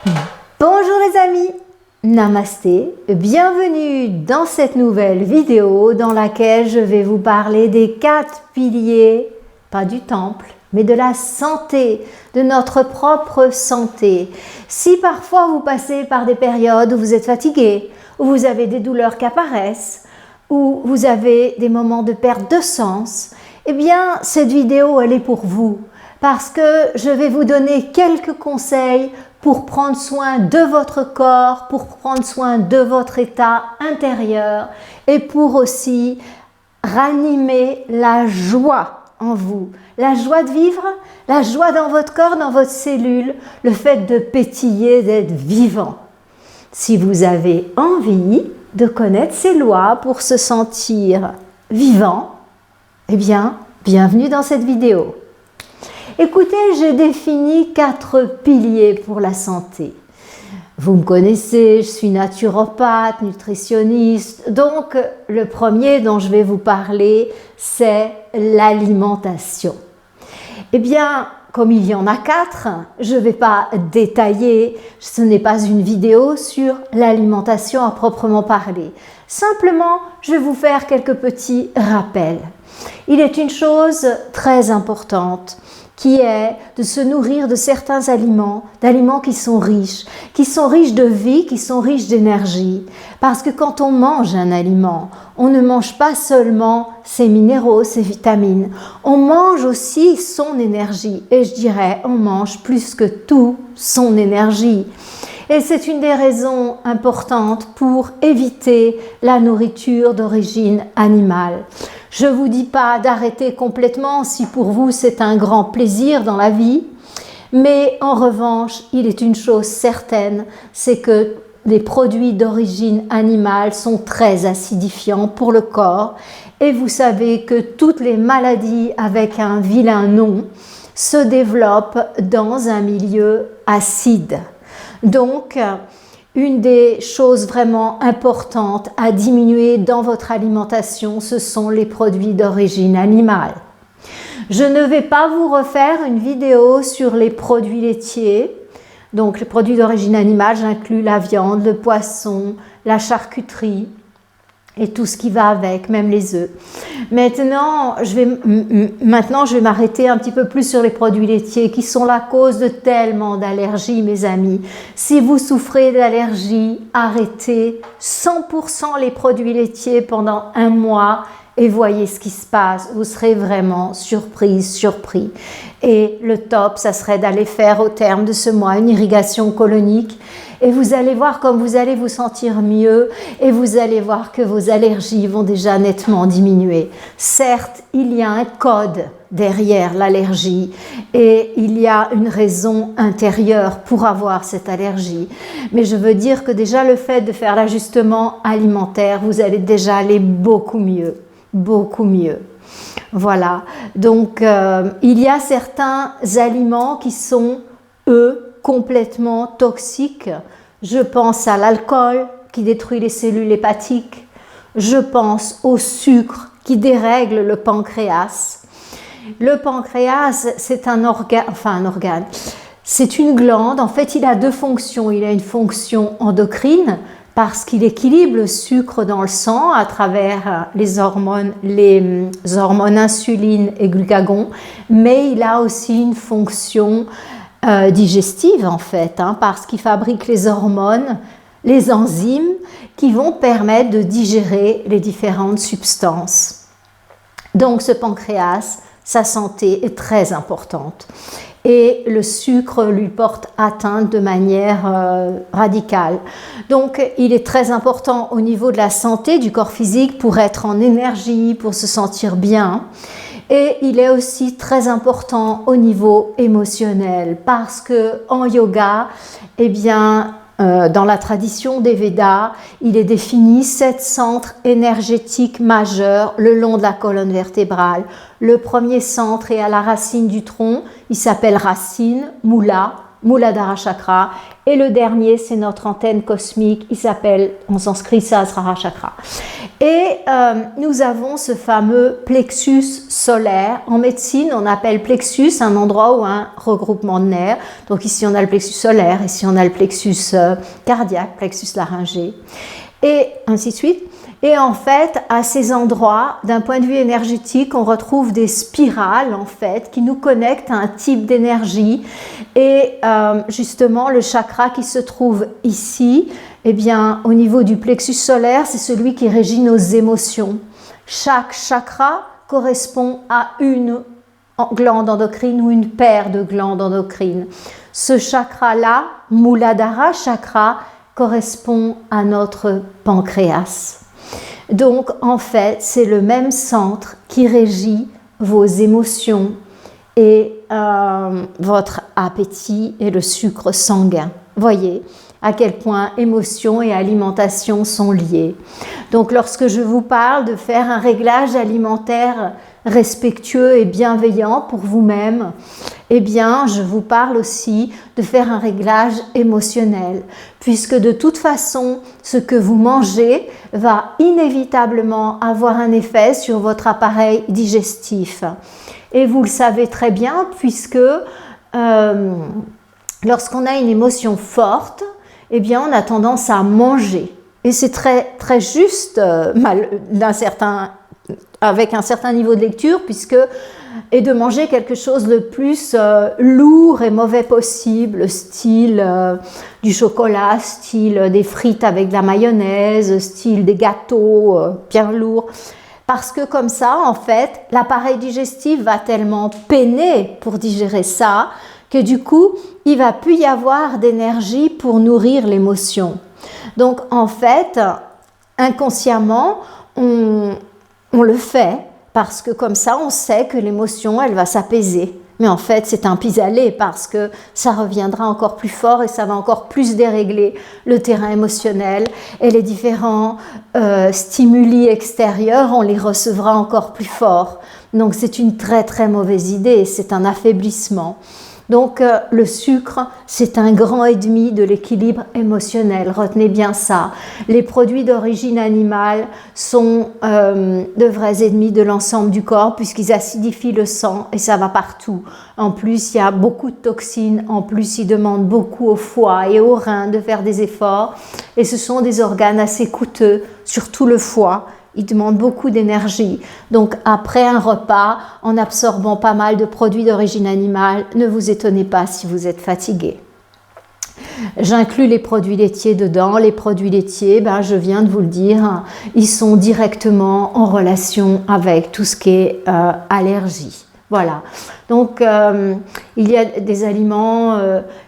Bonjour les amis, Namasté, bienvenue dans cette nouvelle vidéo dans laquelle je vais vous parler des 4 piliers, pas du temple, mais de la santé, de notre propre santé. Si parfois vous passez par des périodes où vous êtes fatigué, où vous avez des douleurs qui apparaissent, où vous avez des moments de perte de sens, eh bien cette vidéo elle est pour vous parce que je vais vous donner quelques conseils pour prendre soin de votre corps, pour prendre soin de votre état intérieur et pour aussi ranimer la joie en vous. La joie de vivre, la joie dans votre corps, dans votre cellule, le fait de pétiller, d'être vivant. Si vous avez envie de connaître ces lois pour se sentir vivant, eh bien, bienvenue dans cette vidéo. Écoutez, j'ai défini 4 piliers pour la santé. Vous me connaissez, je suis naturopathe, nutritionniste, donc le premier dont je vais vous parler, c'est l'alimentation. Eh bien, comme il y en a 4, je ne vais pas détailler, ce n'est pas une vidéo sur l'alimentation à proprement parler. Simplement, je vais vous faire quelques petits rappels. Il est une chose très importante qui est de se nourrir de certains aliments, d'aliments qui sont riches de vie, qui sont riches d'énergie. Parce que quand on mange un aliment, on ne mange pas seulement ses minéraux, ses vitamines, on mange aussi son énergie. Et je dirais, on mange plus que tout son énergie. Et c'est une des raisons importantes pour éviter la nourriture d'origine animale. Je ne vous dis pas d'arrêter complètement si pour vous c'est un grand plaisir dans la vie, mais en revanche, il est une chose certaine, c'est que les produits d'origine animale sont très acidifiants pour le corps et vous savez que toutes les maladies avec un vilain nom se développent dans un milieu acide. Donc, une des choses vraiment importantes à diminuer dans votre alimentation, ce sont les produits d'origine animale. Je ne vais pas vous refaire une vidéo sur les produits laitiers. Donc, les produits d'origine animale, j'inclus la viande, le poisson, la charcuterie et tout ce qui va avec, même les œufs. Maintenant, je vais m'arrêter un petit peu plus sur les produits laitiers qui sont la cause de tellement d'allergies, mes amis. Si vous souffrez d'allergies, arrêtez 100% les produits laitiers pendant 1 mois et voyez ce qui se passe. Vous serez vraiment surpris. Et le top, ça serait d'aller faire au terme de ce mois une irrigation colonique. Et vous allez voir comme vous allez vous sentir mieux et vous allez voir que vos allergies vont déjà nettement diminuer. Certes, il y a un code derrière l'allergie et il y a une raison intérieure pour avoir cette allergie. Mais je veux dire que déjà le fait de faire l'ajustement alimentaire, vous allez déjà aller beaucoup mieux. Voilà, donc il y a certains aliments qui sont, eux, complètement toxiques. Je pense à l'alcool qui détruit les cellules hépatiques. Je pense au sucre qui dérègle le pancréas. Le pancréas, c'est un organe. C'est une glande. En fait, il a 2 fonctions. Il a une fonction endocrine parce qu'il équilibre le sucre dans le sang à travers les hormones insuline et glucagon. Mais il a aussi une fonction digestive en fait, parce qu'il fabrique les hormones, les enzymes qui vont permettre de digérer les différentes substances. Donc ce pancréas, sa santé est très importante et le sucre lui porte atteinte de manière radicale. Donc il est très important au niveau de la santé du corps physique pour être en énergie, pour se sentir bien. Et il est aussi très important au niveau émotionnel parce que en yoga, eh bien, dans la tradition des Védas, il est défini 7 centres énergétiques majeurs le long de la colonne vertébrale. Le premier centre est à la racine du tronc, il s'appelle racine, Muladhara Chakra. Et le dernier, c'est notre antenne cosmique, il s'appelle en sanskrit Sahasrara Chakra. Et nous avons ce fameux plexus solaire. En médecine, on appelle plexus un endroit ou un regroupement de nerfs. Donc ici, on a le plexus solaire, ici, on a le plexus cardiaque, plexus laryngé, et ainsi de suite. Et en fait, à ces endroits, d'un point de vue énergétique, on retrouve des spirales, en fait, qui nous connectent à un type d'énergie. Et justement, le chakra qui se trouve ici, eh bien, au niveau du plexus solaire, c'est celui qui régit nos émotions. Chaque chakra correspond à une glande endocrine ou une paire de glandes endocrines. Ce chakra-là, Muladhara chakra, correspond à notre pancréas. Donc, en fait, c'est le même centre qui régit vos émotions et votre appétit et le sucre sanguin. Voyez à quel point émotions et alimentation sont liées. Donc, lorsque je vous parle de faire un réglage alimentaire respectueux et bienveillant pour vous-même, eh bien, je vous parle aussi de faire un réglage émotionnel, puisque de toute façon, ce que vous mangez va inévitablement avoir un effet sur votre appareil digestif. Et vous le savez très bien, puisque lorsqu'on a une émotion forte, eh bien, on a tendance à manger. Et c'est très, très juste avec un certain niveau de lecture, et de manger quelque chose le plus lourd et mauvais possible, style du chocolat, style des frites avec de la mayonnaise, style des gâteaux bien lourds. Parce que comme ça, en fait, l'appareil digestif va tellement peiner pour digérer ça, que du coup, il ne va plus y avoir d'énergie pour nourrir l'émotion. Donc, en fait, inconsciemment, on le fait parce que comme ça, on sait que l'émotion, elle va s'apaiser. Mais en fait, c'est un pis-aller parce que ça reviendra encore plus fort et ça va encore plus dérégler le terrain émotionnel. Et les différents stimuli extérieurs, on les recevra encore plus fort. Donc, c'est une très, très mauvaise idée. C'est un affaiblissement. Donc, le sucre, c'est un grand ennemi de l'équilibre émotionnel. Retenez bien ça. Les produits d'origine animale sont de vrais ennemis de l'ensemble du corps puisqu'ils acidifient le sang et ça va partout. En plus, il y a beaucoup de toxines. En plus, ils demandent beaucoup au foie et aux reins de faire des efforts. Et ce sont des organes assez coûteux, surtout le foie. Il demande beaucoup d'énergie. Donc, après un repas, en absorbant pas mal de produits d'origine animale, ne vous étonnez pas si vous êtes fatigué. J'inclus les produits laitiers dedans. Les produits laitiers, je viens de vous le dire, ils sont directement en relation avec tout ce qui est allergie. Voilà. Donc, il y a des aliments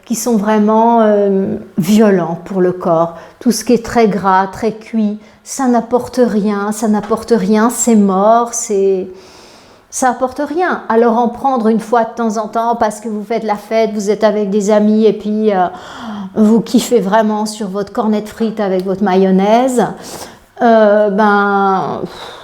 qui sont vraiment violents pour le corps. Tout ce qui est très gras, très cuit, ça n'apporte rien, c'est mort, ça apporte rien. Alors en prendre une fois de temps en temps parce que vous faites la fête, vous êtes avec des amis et puis vous kiffez vraiment sur votre cornet de frites avec votre mayonnaise,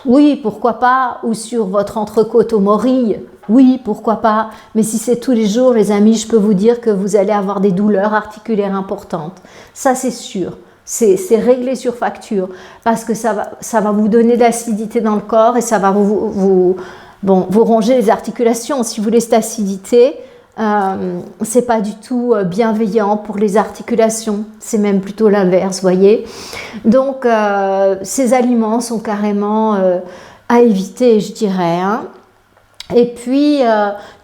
oui, pourquoi pas, ou sur votre entrecôte aux morilles, oui, pourquoi pas, mais si c'est tous les jours, les amis, je peux vous dire que vous allez avoir des douleurs articulaires importantes, ça c'est sûr. C'est réglé sur facture parce que ça va vous donner de l'acidité dans le corps et ça va vous ronger les articulations. Si vous voulez cette acidité, c'est pas du tout bienveillant pour les articulations. C'est même plutôt l'inverse, voyez. Donc, ces aliments sont carrément à éviter, je dirais. Hein. Et puis,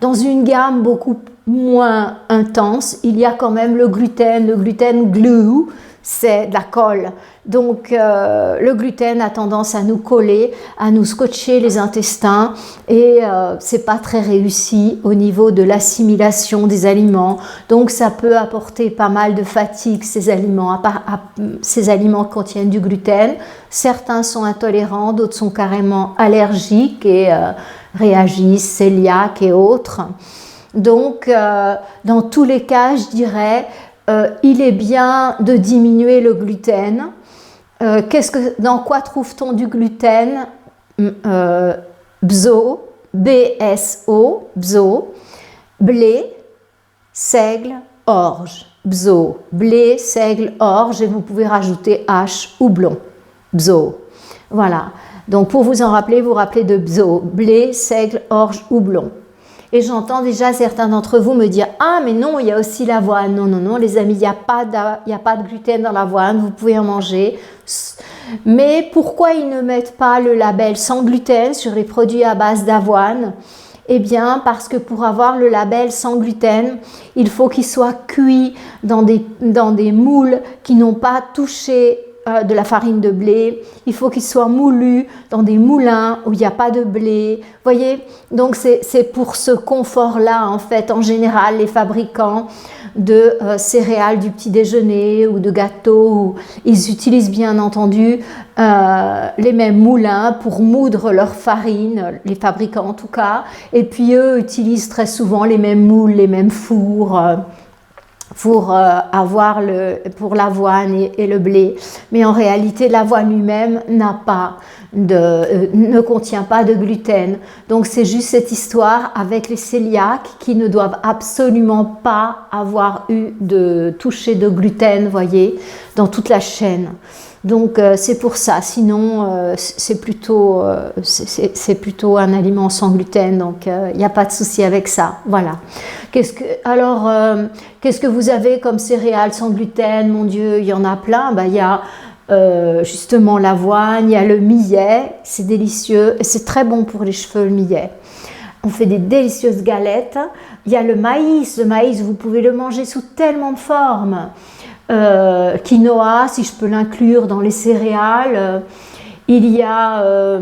dans une gamme beaucoup moins intense, il y a quand même le gluten glue. C'est de la colle. Donc, le gluten a tendance à nous coller, à nous scotcher les intestins et c'est pas très réussi au niveau de l'assimilation des aliments. Donc, ça peut apporter pas mal de fatigue, ces aliments. Ces aliments contiennent du gluten. Certains sont intolérants, d'autres sont carrément allergiques et réagissent, cœliaques et autres. Donc, dans tous les cas, je dirais, il est bien de diminuer le gluten. Dans quoi trouve-t-on du gluten? Bzo, B-S-O, bzo, blé, seigle, orge. Bzo, blé, seigle, orge, et vous pouvez rajouter H, houblon. Bzo. Voilà. Donc pour vous en rappeler, vous rappelez de bzo, blé, seigle, orge, houblon. Et j'entends déjà certains d'entre vous me dire « Ah, mais non, il y a aussi l'avoine. » Non, non, non, les amis, il n'y a pas de gluten dans l'avoine, vous pouvez en manger. Mais pourquoi ils ne mettent pas le label sans gluten sur les produits à base d'avoine? Eh bien, parce que pour avoir le label sans gluten, il faut qu'il soit cuit dans des moules qui n'ont pas touché de la farine de blé. Il faut qu'il soit moulu dans des moulins où il n'y a pas de blé. Voyez, donc c'est pour ce confort-là, en fait, en général, les fabricants de céréales du petit déjeuner ou de gâteaux, ils utilisent bien entendu les mêmes moulins pour moudre leur farine, les fabricants en tout cas, et puis eux utilisent très souvent les mêmes moules, les mêmes fours pour avoir pour l'avoine et le blé. Mais en réalité, l'avoine lui-même ne contient pas de gluten. Donc c'est juste cette histoire avec les cœliaques qui ne doivent absolument pas avoir eu de toucher de gluten, voyez, dans toute la chaîne. Donc c'est pour ça, sinon c'est plutôt un aliment sans gluten, donc il n'y a pas de souci avec ça. Voilà. Qu'est-ce que vous avez comme céréales sans gluten? Mon Dieu, il y en a plein. Ben, il y a justement l'avoine, il y a le millet, c'est délicieux, et c'est très bon pour les cheveux le millet. On fait des délicieuses galettes. Il y a le maïs, vous pouvez le manger sous tellement de formes. Quinoa, si je peux l'inclure dans les céréales. Il y a,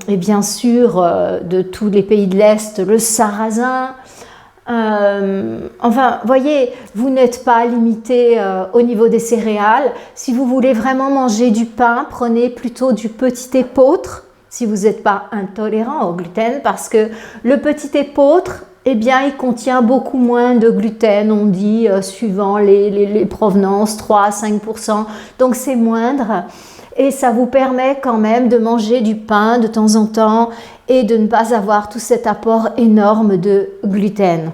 et bien sûr, de tous les pays de l'Est, le sarrasin. Enfin, voyez, vous n'êtes pas limité au niveau des céréales. Si vous voulez vraiment manger du pain, prenez plutôt du petit épeautre, si vous n'êtes pas intolérant au gluten, parce que le petit épeautre, eh bien, il contient beaucoup moins de gluten, on dit, suivant les provenances, 3 à 5%, donc c'est moindre. Et ça vous permet quand même de manger du pain de temps en temps et de ne pas avoir tout cet apport énorme de gluten.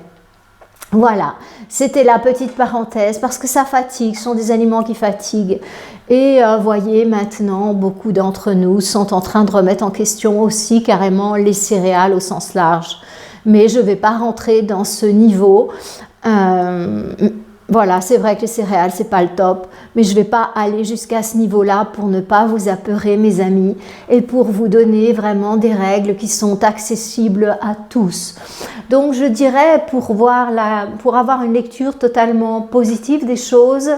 Voilà, c'était la petite parenthèse parce que ça fatigue, ce sont des aliments qui fatiguent. Et voyez, maintenant, beaucoup d'entre nous sont en train de remettre en question aussi carrément les céréales au sens large. Mais je ne vais pas rentrer dans ce niveau. Voilà, c'est vrai que les céréales, c'est pas le top, mais je ne vais pas aller jusqu'à ce niveau-là pour ne pas vous apeurer, mes amis, et pour vous donner vraiment des règles qui sont accessibles à tous. Donc, je dirais, pour avoir une lecture totalement positive des choses,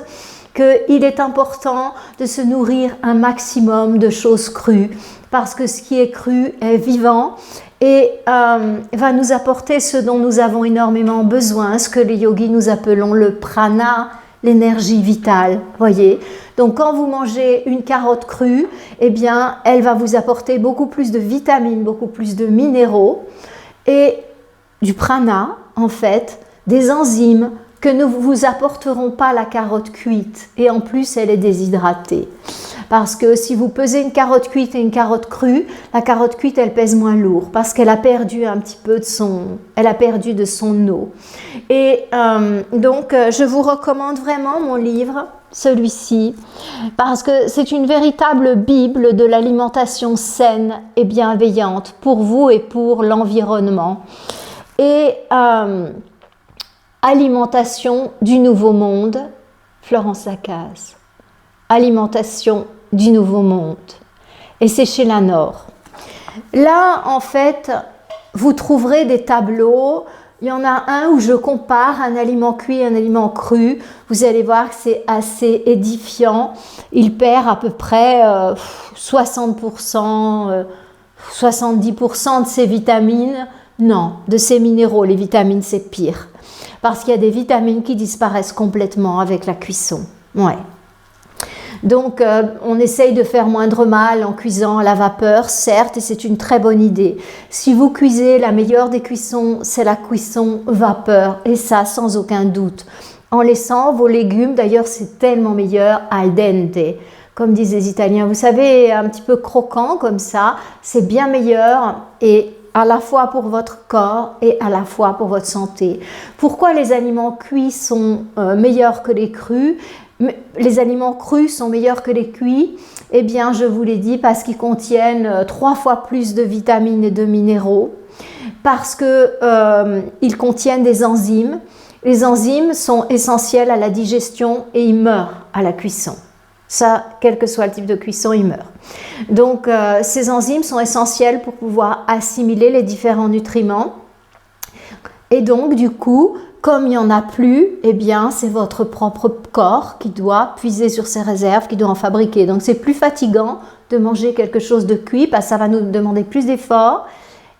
qu'il est important de se nourrir un maximum de choses crues, parce que ce qui est cru est vivant et va nous apporter ce dont nous avons énormément besoin, ce que les yogis nous appelons le prana, l'énergie vitale, voyez. Donc quand vous mangez une carotte crue, eh bien elle va vous apporter beaucoup plus de vitamines, beaucoup plus de minéraux et du prana, en fait, des enzymes que ne vous apporteront pas la carotte cuite. Et en plus, elle est déshydratée. Parce que si vous pesez une carotte cuite et une carotte crue, la carotte cuite, elle pèse moins lourd parce qu'elle a perdu un petit peu de son eau. Et donc, je vous recommande vraiment mon livre, celui-ci, parce que c'est une véritable bible de l'alimentation saine et bienveillante pour vous et pour l'environnement. Et Alimentation du Nouveau Monde, Florence Lacaze. Alimentation du Nouveau Monde. Et c'est chez Lanor. Là, en fait, vous trouverez des tableaux. Il y en a un où je compare un aliment cuit et un aliment cru. Vous allez voir que c'est assez édifiant. Il perd à peu près 60%, 70% de ses vitamines. Non, de ses minéraux. Les vitamines, c'est pire. Parce qu'il y a des vitamines qui disparaissent complètement avec la cuisson. Ouais. Donc, on essaye de faire moindre mal en cuisant à la vapeur, certes, et c'est une très bonne idée. Si vous cuisez, la meilleure des cuissons, c'est la cuisson vapeur, et ça, sans aucun doute. En laissant vos légumes, d'ailleurs, c'est tellement meilleur al dente, comme disent les Italiens. Vous savez, un petit peu croquant comme ça, c'est bien meilleur et à la fois pour votre corps et à la fois pour votre santé. Pourquoi les aliments cuits sont meilleurs que les crus ? les aliments crus sont meilleurs que les cuits? Eh bien, je vous l'ai dit, parce qu'ils contiennent 3 fois plus de vitamines et de minéraux, parce qu'ils contiennent des enzymes. Les enzymes sont essentielles à la digestion et ils meurent à la cuisson. Ça, quel que soit le type de cuisson, ils meurent. Donc, ces enzymes sont essentielles pour pouvoir assimiler les différents nutriments. Et donc, du coup, comme il n'y en a plus, eh bien, c'est votre propre corps qui doit puiser sur ses réserves, qui doit en fabriquer. Donc, c'est plus fatigant de manger quelque chose de cuit parce que ça va nous demander plus d'efforts.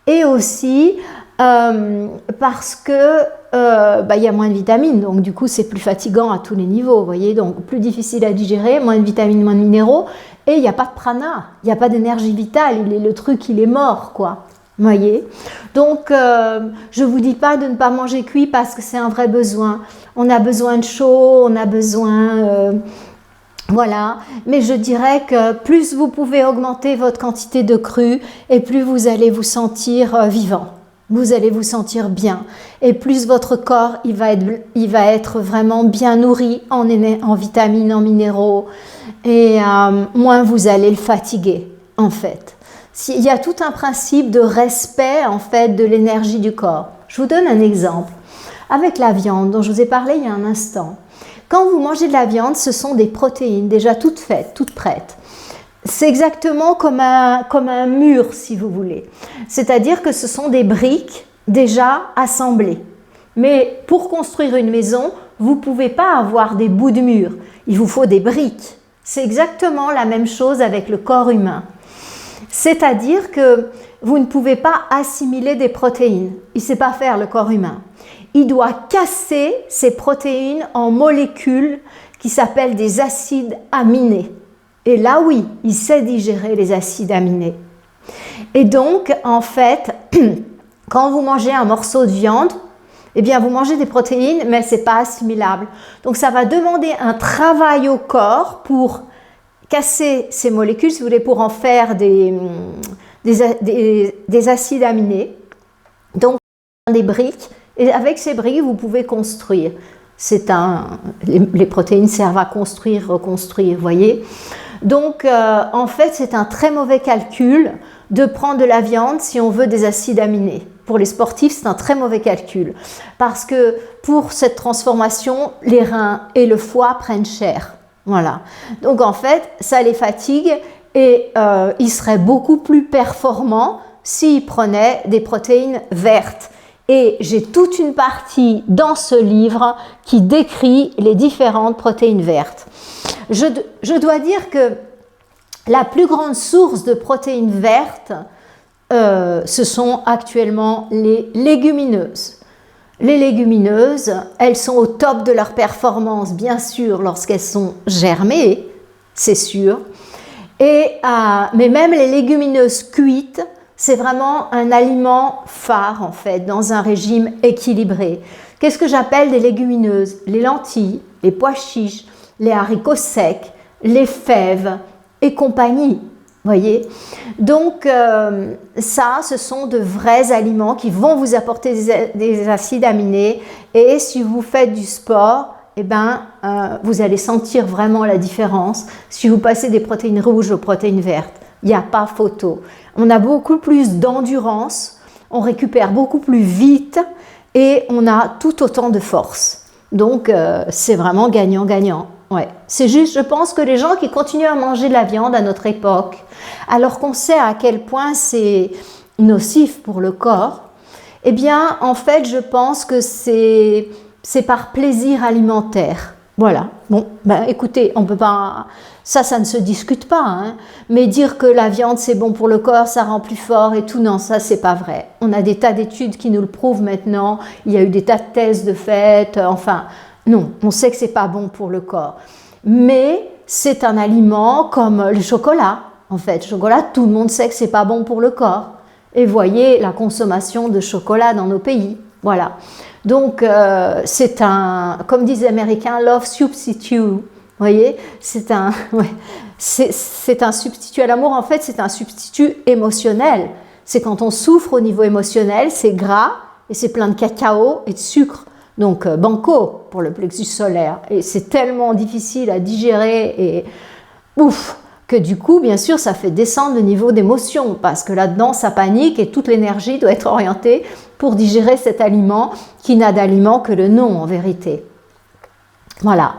Et aussi parce que y a moins de vitamines. Donc, du coup, c'est plus fatigant à tous les niveaux. Vous voyez, donc plus difficile à digérer, moins de vitamines, moins de minéraux. Et il n'y a pas de prana, il n'y a pas d'énergie vitale. Le truc, il est mort, quoi. Vous voyez, donc je ne vous dis pas de ne pas manger cuit parce que c'est un vrai besoin. On a besoin de chaud, on a besoin, voilà. Mais je dirais que plus vous pouvez augmenter votre quantité de cru et plus vous allez vous sentir vivant. Vous allez vous sentir bien. Et plus votre corps, il va être vraiment bien nourri en vitamines, en minéraux. Et moins vous allez le fatiguer, en fait. Il y a tout un principe de respect en fait de l'énergie du corps. Je vous donne un exemple. Avec la viande dont je vous ai parlé il y a un instant. Quand vous mangez de la viande, ce sont des protéines déjà toutes faites, toutes prêtes. C'est exactement comme un mur si vous voulez. C'est-à-dire que ce sont des briques déjà assemblées. Mais pour construire une maison, vous ne pouvez pas avoir des bouts de mur. Il vous faut des briques. C'est exactement la même chose avec le corps humain. C'est-à-dire que vous ne pouvez pas assimiler des protéines. Il ne sait pas faire le corps humain. Il doit casser ces protéines en molécules qui s'appellent des acides aminés. Et là, oui, il sait digérer les acides aminés. Et donc, en fait, quand vous mangez un morceau de viande, eh bien, vous mangez des protéines, mais ce n'est pas assimilable. Donc, ça va demander un travail au corps pour casser ces molécules, si vous voulez, pour en faire des acides aminés. Donc, des briques. Et avec ces briques, vous pouvez construire. Les protéines servent à construire, reconstruire, vous voyez. Donc, en fait, c'est un très mauvais calcul de prendre de la viande si on veut des acides aminés. Pour les sportifs, c'est un très mauvais calcul. Parce que pour cette transformation, les reins et le foie prennent cher. Voilà. Donc en fait, ça les fatigue et ils seraient beaucoup plus performants s'ils prenaient des protéines vertes. Et j'ai toute une partie dans ce livre qui décrit les différentes protéines vertes. Je dois dire que la plus grande source de protéines vertes, ce sont actuellement les légumineuses. Les légumineuses, elles sont au top de leur performance, bien sûr, lorsqu'elles sont germées, c'est sûr. Mais même les légumineuses cuites, c'est vraiment un aliment phare, en fait, dans un régime équilibré. Qu'est-ce que j'appelle des légumineuses? Les lentilles, les pois chiches, les haricots secs, les fèves et compagnie. Voyez, donc ça, ce sont de vrais aliments qui vont vous apporter des acides aminés et si vous faites du sport, eh ben, vous allez sentir vraiment la différence si vous passez des protéines rouges aux protéines vertes. Il n'y a pas photo. On a beaucoup plus d'endurance, on récupère beaucoup plus vite et on a tout autant de force. Donc, c'est vraiment gagnant-gagnant. Ouais. C'est juste, je pense que les gens qui continuent à manger de la viande à notre époque, alors qu'on sait à quel point c'est nocif pour le corps, eh bien, en fait, je pense que c'est par plaisir alimentaire. Voilà. Bon, ben, écoutez, on peut pas... Ça ne se discute pas, hein. Mais dire que la viande, c'est bon pour le corps, ça rend plus fort et tout, non, ça, c'est pas vrai. On a des tas d'études qui nous le prouvent maintenant. Il y a eu des tas de thèses de fait, enfin... Non, on sait que c'est pas bon pour le corps. Mais c'est un aliment comme le chocolat. En fait, le chocolat, tout le monde sait que c'est pas bon pour le corps. Et voyez la consommation de chocolat dans nos pays. Voilà. Donc, c'est un, comme disent les Américains, love substitute. Vous voyez, c'est un substitut à l'amour. En fait, c'est un substitut émotionnel. C'est quand on souffre au niveau émotionnel, c'est gras et c'est plein de cacao et de sucre. Donc banco pour le plexus solaire. Et c'est tellement difficile à digérer et ouf, que du coup, bien sûr, ça fait descendre le niveau d'émotion parce que là-dedans, ça panique et toute l'énergie doit être orientée pour digérer cet aliment qui n'a d'aliment que le nom en vérité. Voilà.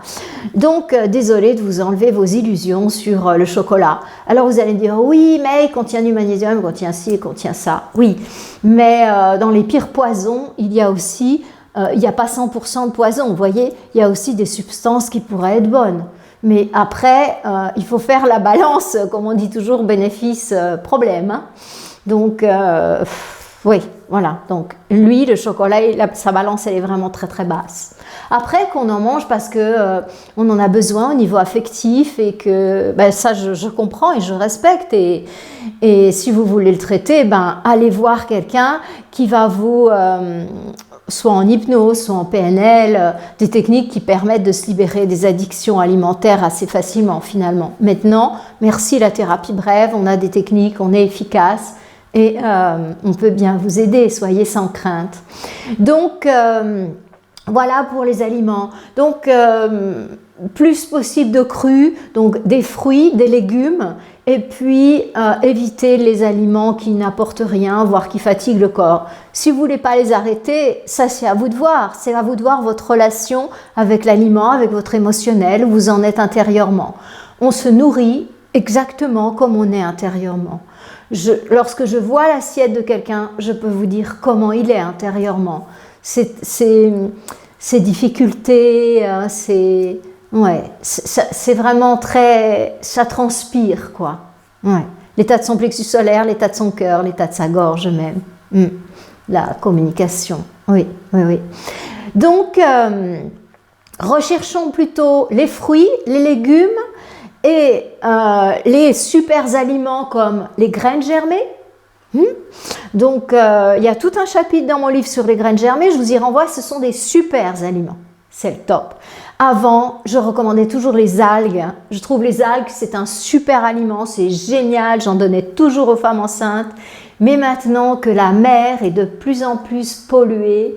Donc, désolé de vous enlever vos illusions sur le chocolat. Alors, vous allez me dire, oui, mais il contient du magnésium, il contient ci, il contient ça. Oui, mais dans les pires poisons, il y a aussi, il n'y a pas 100% de poison. Vous voyez, il y a aussi des substances qui pourraient être bonnes. Mais après, il faut faire la balance, comme on dit toujours, bénéfice-problème. Hein. Donc, oui, voilà. Donc, lui, le chocolat, sa balance, elle est vraiment très, très basse. Après, qu'on en mange parce que on en a besoin au niveau affectif et que ben, ça, je comprends et je respecte. Et si vous voulez le traiter, ben, allez voir quelqu'un qui va vous... soit en hypnose, soit en PNL, des techniques qui permettent de se libérer des addictions alimentaires assez facilement finalement. Maintenant, merci la thérapie brève, on a des techniques, on est efficace et on peut bien vous aider, soyez sans crainte. Donc, voilà pour les aliments. Donc, plus possible de crus, donc des fruits, des légumes, et puis éviter les aliments qui n'apportent rien, voire qui fatiguent le corps. Si vous ne voulez pas les arrêter, ça c'est à vous de voir. C'est à vous de voir votre relation avec l'aliment, avec votre émotionnel, où vous en êtes intérieurement. On se nourrit exactement comme on est intérieurement. Lorsque je vois l'assiette de quelqu'un, je peux vous dire comment il est intérieurement. Ces difficultés, c'est vraiment très... ça transpire, quoi. Ouais. L'état de son plexus solaire, l'état de son cœur, l'état de sa gorge même. La communication, oui. Donc, recherchons plutôt les fruits, les légumes et les super aliments comme les graines germées. Donc, il y a tout un chapitre dans mon livre sur les graines germées, je vous y renvoie, ce sont des super aliments. C'est le top. Avant, je recommandais toujours les algues. Je trouve les algues, c'est un super aliment, c'est génial, j'en donnais toujours aux femmes enceintes. Mais maintenant que la mer est de plus en plus polluée,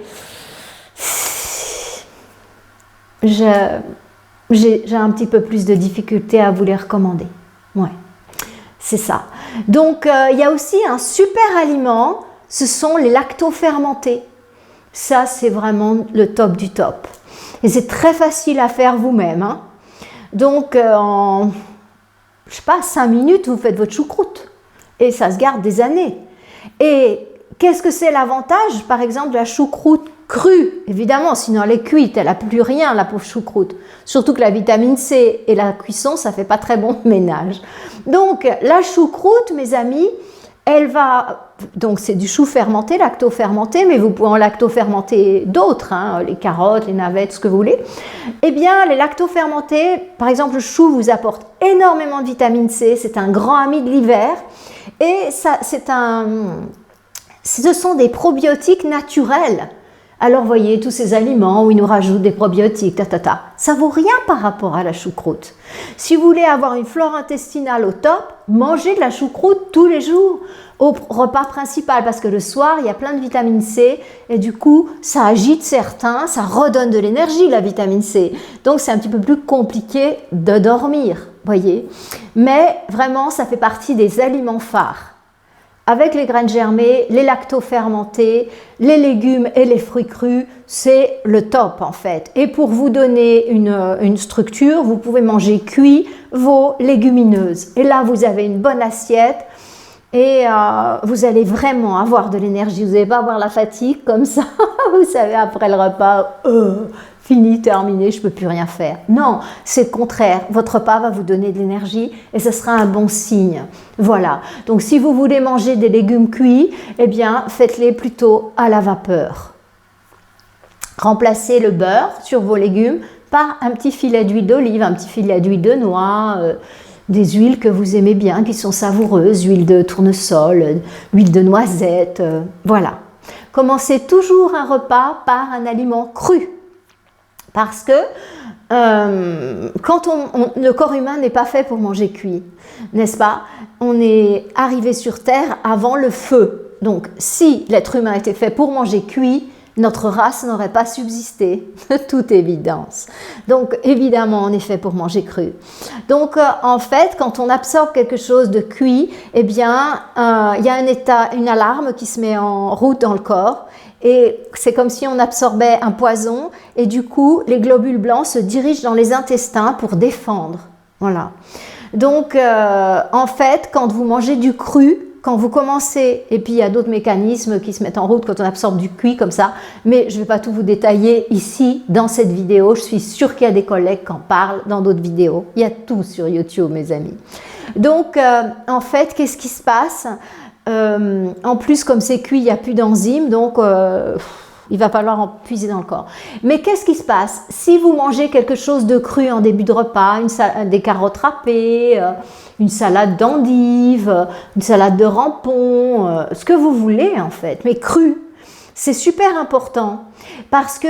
j'ai un petit peu plus de difficulté à vous les recommander. Ouais, c'est ça. Donc, il y a aussi un super aliment, ce sont les lactofermentés. Ça, c'est vraiment le top du top. Et c'est très facile à faire vous-même. Hein. Donc, en, je sais pas, 5 minutes, vous faites votre choucroute. Et ça se garde des années. Et qu'est-ce que c'est l'avantage, par exemple, de la choucroute crue? Évidemment, sinon elle est cuite, elle n'a plus rien, la pauvre choucroute. Surtout que la vitamine C et la cuisson, ça ne fait pas très bon ménage. Donc, la choucroute, mes amis, elle va... Donc, c'est du chou fermenté, lacto-fermenté, mais vous pouvez en lacto-fermenter d'autres, hein, les carottes, les navettes, ce que vous voulez. Eh bien, les lacto-fermentés, par exemple, le chou vous apporte énormément de vitamine C, c'est un grand ami de l'hiver, et ça, ce sont des probiotiques naturels. Alors, vous voyez, tous ces aliments où ils nous rajoutent des probiotiques, ça vaut rien par rapport à la choucroute. Si vous voulez avoir une flore intestinale au top, mangez de la choucroute tous les jours au repas principal parce que le soir, il y a plein de vitamine C et du coup, ça agite certains, ça redonne de l'énergie, la vitamine C. Donc, c'est un petit peu plus compliqué de dormir, voyez. Mais vraiment, ça fait partie des aliments phares. Avec les graines germées, les lacto-fermentés, les légumes et les fruits crus, c'est le top en fait. Et pour vous donner une structure, vous pouvez manger cuit vos légumineuses. Et là, vous avez une bonne assiette et vous allez vraiment avoir de l'énergie. Vous n'allez pas avoir la fatigue comme ça, vous savez, après le repas, fini, terminé, je ne peux plus rien faire. Non, c'est le contraire. Votre repas va vous donner de l'énergie et ce sera un bon signe. Voilà. Donc, si vous voulez manger des légumes cuits, eh bien, faites-les plutôt à la vapeur. Remplacez le beurre sur vos légumes par un petit filet d'huile d'olive, un petit filet d'huile de noix, des huiles que vous aimez bien, qui sont savoureuses, huile de tournesol, huile de noisette, voilà. Commencez toujours un repas par un aliment cru. Parce que quand le corps humain n'est pas fait pour manger cuit, n'est-ce pas? On est arrivé sur Terre avant le feu. Donc, si l'être humain était fait pour manger cuit, notre race n'aurait pas subsisté, de toute évidence. Donc, évidemment, on est fait pour manger cru. Donc, en fait, quand on absorbe quelque chose de cuit, eh bien, il y a une alarme qui se met en route dans le corps. Et c'est comme si on absorbait un poison. Et du coup, les globules blancs se dirigent dans les intestins pour défendre. Voilà. Donc, en fait, quand vous mangez du cru, quand vous commencez, et puis il y a d'autres mécanismes qui se mettent en route quand on absorbe du cuit comme ça, mais je ne vais pas tout vous détailler ici dans cette vidéo. Je suis sûre qu'il y a des collègues qui en parlent dans d'autres vidéos. Il y a tout sur YouTube, mes amis. Donc, en fait, qu'est-ce qui se passe? En plus, comme c'est cuit, il n'y a plus d'enzymes, donc il va falloir en puiser dans le corps. Mais qu'est-ce qui se passe? Si vous mangez quelque chose de cru en début de repas, des carottes râpées, une salade d'endive, une salade de rampon, ce que vous voulez en fait, mais cru, c'est super important parce que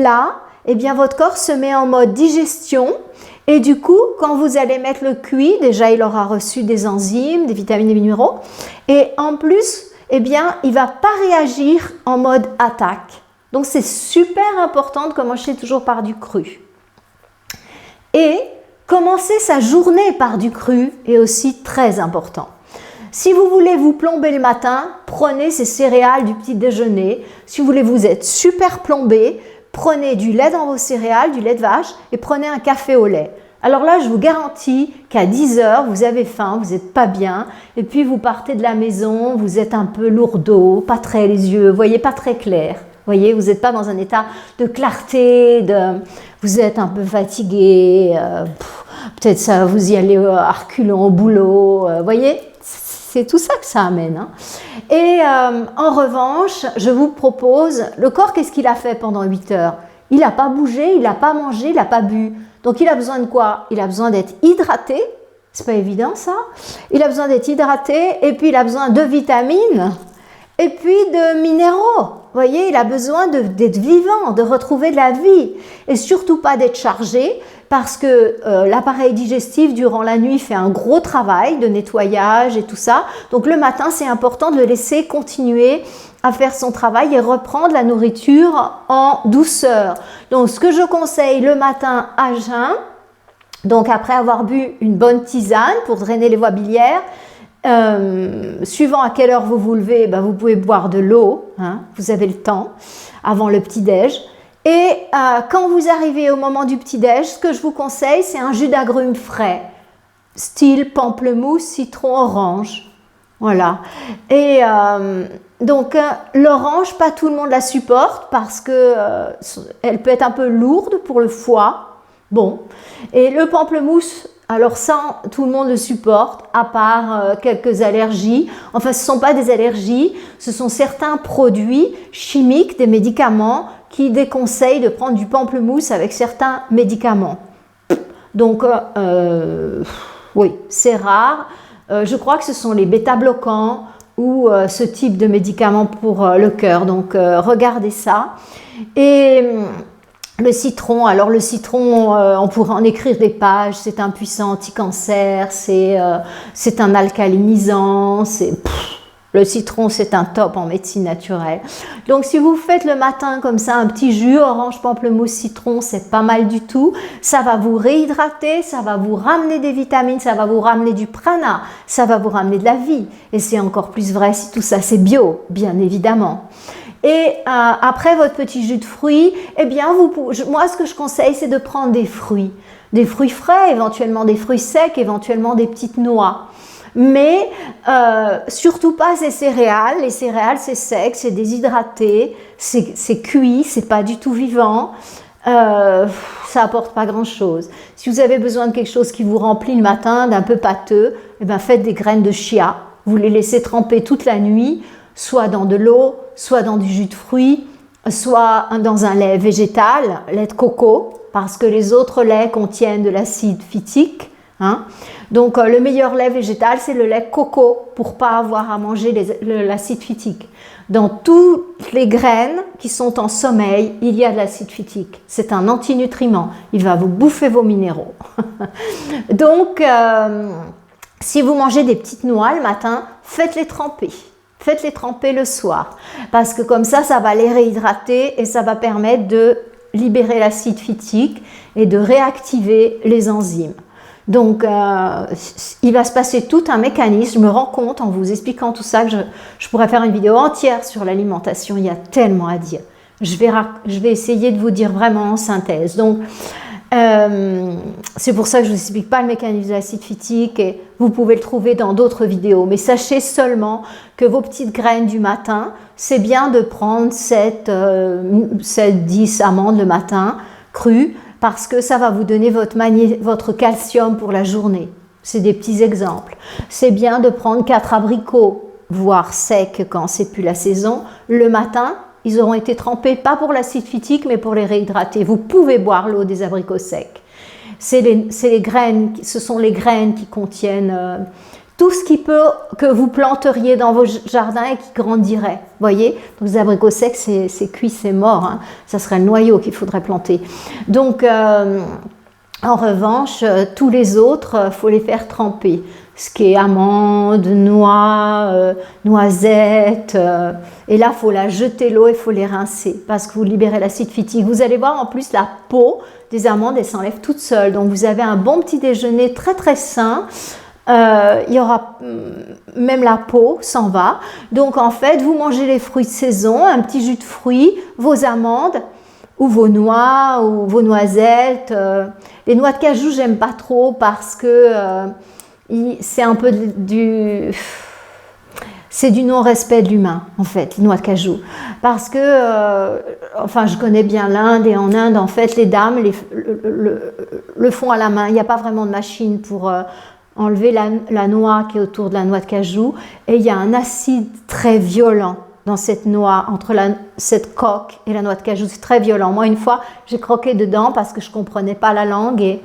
là, eh bien, votre corps se met en mode digestion et du coup, quand vous allez mettre le cuit, déjà il aura reçu des enzymes, des vitamines et des minéraux et en plus, eh bien, il ne va pas réagir en mode attaque. Donc, c'est super important de commencer toujours par du cru. Et commencer sa journée par du cru est aussi très important. Si vous voulez vous plomber le matin, prenez ces céréales du petit déjeuner. Si vous voulez vous être super plombé, prenez du lait dans vos céréales, du lait de vache et prenez un café au lait. Alors là, je vous garantis qu'à 10 heures, vous avez faim, vous n'êtes pas bien, et puis vous partez de la maison, vous êtes un peu lourdeau, pas très les yeux, vous voyez, pas très clair. Vous voyez, vous n'êtes pas dans un état de clarté, vous êtes un peu fatigué, peut-être ça, vous y allez à reculons au boulot, vous voyez, c'est tout ça que ça amène. Hein. Et en revanche, je vous propose, le corps, qu'est-ce qu'il a fait pendant 8 heures? Il n'a pas bougé, il n'a pas mangé, il n'a pas bu. Donc, il a besoin de quoi? Il a besoin d'être hydraté. C'est pas évident, ça. Il a besoin d'être hydraté et puis il a besoin de vitamines et puis de minéraux. Vous voyez, il a besoin d'être vivant, de retrouver de la vie et surtout pas d'être chargé parce que l'appareil digestif, durant la nuit, fait un gros travail de nettoyage et tout ça. Donc, le matin, c'est important de le laisser continuer à faire son travail et reprendre la nourriture en douceur. Donc, ce que je conseille le matin à jeun, donc après avoir bu une bonne tisane pour drainer les voies biliaires, suivant à quelle heure vous vous levez, ben vous pouvez boire de l'eau, hein, vous avez le temps, avant le petit-déj. Et quand vous arrivez au moment du petit-déj, ce que je vous conseille, c'est un jus d'agrumes frais, style pamplemousse, citron, orange. Voilà. Et donc, l'orange, pas tout le monde la supporte parce que elle peut être un peu lourde pour le foie. Bon. Et le pamplemousse, alors ça, tout le monde le supporte, à part quelques allergies. Enfin, ce ne sont pas des allergies, ce sont certains produits chimiques, des médicaments, qui déconseillent de prendre du pamplemousse avec certains médicaments. Donc, oui, c'est rare. Je crois que ce sont les bêta-bloquants ou ce type de médicaments pour le cœur. Donc, regardez ça. Et le citron, alors le citron, on pourrait en écrire des pages. C'est un puissant anti-cancer, c'est un alcalinisant, le citron, c'est un top en médecine naturelle. Donc, si vous faites le matin comme ça, un petit jus, orange, pamplemousse, citron, c'est pas mal du tout. Ça va vous réhydrater, ça va vous ramener des vitamines, ça va vous ramener du prana, ça va vous ramener de la vie. Et c'est encore plus vrai si tout ça, c'est bio, bien évidemment. Et après votre petit jus de fruits, eh bien, moi, ce que je conseille, c'est de prendre des fruits frais, éventuellement des fruits secs, éventuellement des petites noix. Mais surtout pas ces céréales. Les céréales, c'est sec, c'est déshydraté, c'est cuit, c'est pas du tout vivant. Ça apporte pas grand-chose. Si vous avez besoin de quelque chose qui vous remplit le matin, d'un peu pâteux, eh bien, faites des graines de chia. Vous les laissez tremper toute la nuit, soit dans de l'eau, soit dans du jus de fruits, soit dans un lait végétal, lait de coco, parce que les autres laits contiennent de l'acide phytique. Hein. Donc, le meilleur lait végétal, c'est le lait coco pour pas avoir à manger l'acide phytique. Dans toutes les graines qui sont en sommeil, il y a de l'acide phytique. C'est un antinutriment. Il va vous bouffer vos minéraux. Donc, si vous mangez des petites noix le matin, faites-les tremper. faites-les tremper le soir. Parce que comme ça va les réhydrater et ça va permettre de libérer l'acide phytique et de réactiver les enzymes. Donc, il va se passer tout un mécanisme. Je me rends compte en vous expliquant tout ça que je pourrais faire une vidéo entière sur l'alimentation. Il y a tellement à dire. Je vais essayer de vous dire vraiment en synthèse. Donc, c'est pour ça que je ne vous explique pas le mécanisme de l'acide phytique et vous pouvez le trouver dans d'autres vidéos. Mais sachez seulement que vos petites graines du matin, c'est bien de prendre 7-10 amandes le matin, crues, parce que ça va vous donner votre calcium pour la journée. C'est des petits exemples. C'est bien de prendre 4 abricots, voire secs quand c'est plus la saison, le matin. Ils auront été trempés, pas pour l'acide phytique, mais pour les réhydrater. Vous pouvez boire l'eau des abricots secs. Ce sont les graines qui contiennent tout ce que vous planteriez dans vos jardins et qui grandirait. Voyez, donc les abricots secs, c'est cuit, c'est mort. Hein. Ça serait le noyau qu'il faudrait planter. Donc, en revanche, tous les autres, faut les faire tremper. Ce qui est amandes, noix, noisettes. Et là, il faut la jeter l'eau et il faut les rincer parce que vous libérez l'acide phytique. Vous allez voir en plus la peau des amandes, elle s'enlève toute seule. Donc, vous avez un bon petit déjeuner très très sain. Il y aura même la peau s'en va. Donc, en fait, vous mangez les fruits de saison, un petit jus de fruits, vos amandes ou vos noix ou vos noisettes. Les noix de cajou, j'aime pas trop parce que c'est un peu c'est du non-respect de l'humain, en fait, les noix de cajou. Parce que, enfin, je connais bien l'Inde, et en Inde, en fait, les dames le font à la main. Il n'y a pas vraiment de machine pour enlever la noix qui est autour de la noix de cajou. Et il y a un acide très violent dans cette noix, entre cette coque et la noix de cajou. C'est très violent. Moi, une fois, j'ai croqué dedans parce que je ne comprenais pas la langue et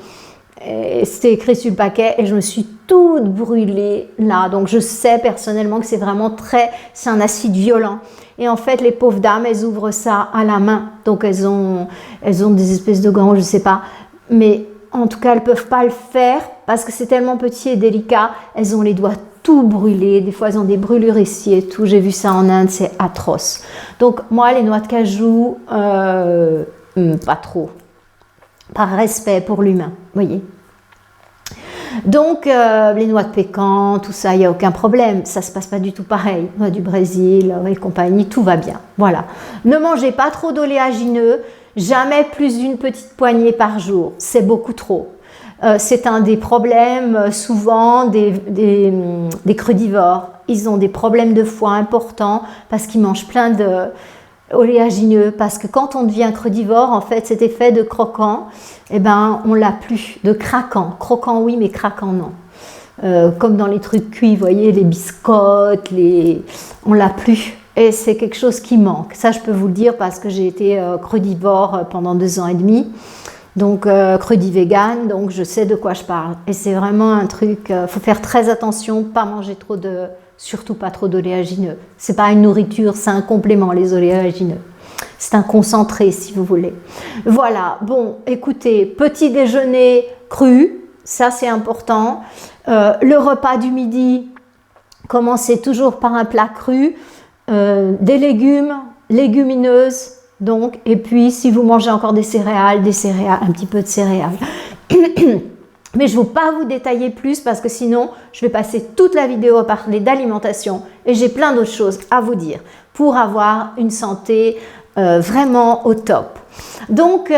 c'était écrit sur le paquet et je me suis toute brûlée là. Donc, je sais personnellement que c'est un acide violent. Et en fait, les pauvres dames, elles ouvrent ça à la main. Donc, elles ont des espèces de gants, je ne sais pas. Mais en tout cas, elles ne peuvent pas le faire parce que c'est tellement petit et délicat. Elles ont les doigts tout brûlés. Des fois, elles ont des brûlures ici et tout. J'ai vu ça en Inde, c'est atroce. Donc, moi, les noix de cajou, pas trop. Par respect pour l'humain, voyez. Donc, les noix de pécan, tout ça, il n'y a aucun problème. Ça ne se passe pas du tout pareil. Noix du Brésil et compagnie, tout va bien. Voilà. Ne mangez pas trop d'oléagineux. Jamais plus d'une petite poignée par jour. C'est beaucoup trop. C'est un des problèmes souvent des crudivores. Ils ont des problèmes de foie importants parce qu'ils mangent plein oléagineux, parce que quand on devient crudivore, en fait, cet effet de croquant, eh ben, on l'a plus, de craquant. Croquant, oui, mais craquant, non. Comme dans les trucs cuits, vous voyez, les biscottes, on l'a plus. Et c'est quelque chose qui manque. Ça, je peux vous le dire parce que j'ai été crudivore pendant 2 ans et demi. Donc, crudivégane, donc je sais de quoi je parle. Et c'est vraiment un truc, faut faire très attention, pas manger surtout pas trop d'oléagineux. C'est pas une nourriture, c'est un complément, les oléagineux. C'est un concentré, si vous voulez. Voilà, bon, écoutez, petit déjeuner cru, ça c'est important. Le repas du midi, commencez toujours par un plat cru, des légumes, légumineuses, donc, et puis si vous mangez encore des céréales, un petit peu de céréales. Mais je ne vais pas vous détailler plus parce que sinon, je vais passer toute la vidéo à parler d'alimentation et j'ai plein d'autres choses à vous dire pour avoir une santé vraiment au top. Donc,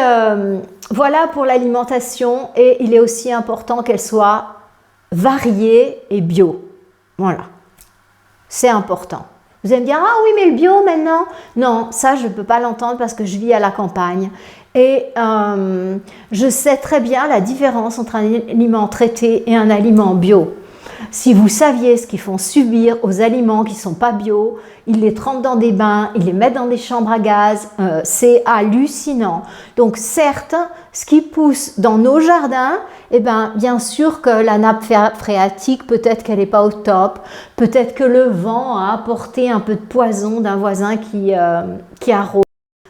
voilà pour l'alimentation et il est aussi important qu'elle soit variée et bio. Voilà, c'est important. Vous allez me dire, ah oui, mais le bio maintenant? Non, ça, je ne peux pas l'entendre parce que je vis à la campagne. Et je sais très bien la différence entre un aliment traité et un aliment bio. Si vous saviez ce qu'ils font subir aux aliments qui ne sont pas bio, ils les trempent dans des bains, ils les mettent dans des chambres à gaz, c'est hallucinant. Donc certes, ce qui pousse dans nos jardins, eh ben, bien sûr que la nappe phréatique, peut-être qu'elle n'est pas au top, peut-être que le vent a apporté un peu de poison d'un voisin qui arrose.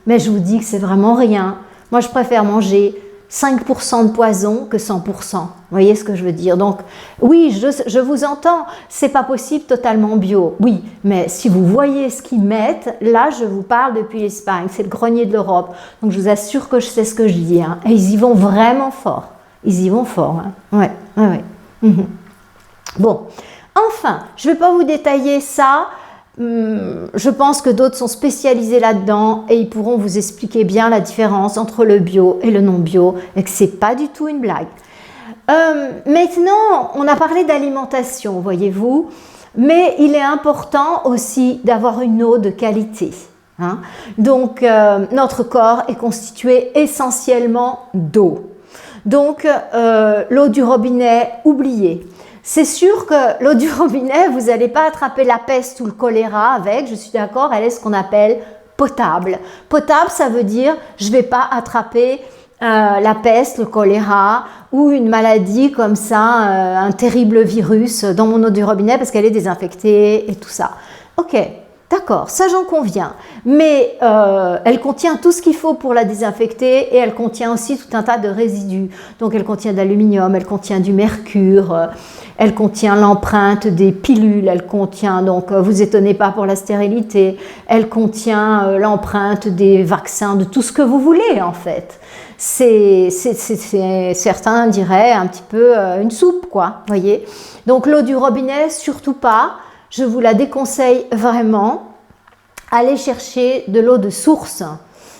Mais je vous dis que c'est vraiment rien. Moi, je préfère manger 5% de poison que 100%. Vous voyez ce que je veux dire? Donc, oui, je vous entends, c'est pas possible totalement bio. Oui, mais si vous voyez ce qu'ils mettent, là, je vous parle depuis l'Espagne, c'est le grenier de l'Europe. Donc, je vous assure que je sais ce que je dis. Hein. Et ils y vont vraiment fort. Ils y vont fort. Hein. Ouais, ouais, ouais. Bon, enfin, je ne vais pas vous détailler ça. Je pense que d'autres sont spécialisés là-dedans et ils pourront vous expliquer bien la différence entre le bio et le non bio et que ce n'est pas du tout une blague. Maintenant, on a parlé d'alimentation, voyez-vous, mais il est important aussi d'avoir une eau de qualité. Hein. Donc, notre corps est constitué essentiellement d'eau. Donc, l'eau du robinet, oubliez. C'est sûr que l'eau du robinet, vous n'allez pas attraper la peste ou le choléra avec, je suis d'accord, elle est ce qu'on appelle potable. Potable, ça veut dire je ne vais pas attraper la peste, le choléra ou une maladie comme ça, un terrible virus dans mon eau du robinet parce qu'elle est désinfectée et tout ça. Ok, d'accord, ça j'en conviens. Mais elle contient tout ce qu'il faut pour la désinfecter et elle contient aussi tout un tas de résidus. Donc elle contient de l'aluminium, elle contient du mercure, elle contient l'empreinte des pilules, elle contient, donc vous étonnez pas pour la stérilité, elle contient l'empreinte des vaccins, de tout ce que vous voulez en fait. Certains diraient un petit peu une soupe quoi, voyez. Donc l'eau du robinet, surtout pas, je vous la déconseille vraiment. Allez chercher de l'eau de source.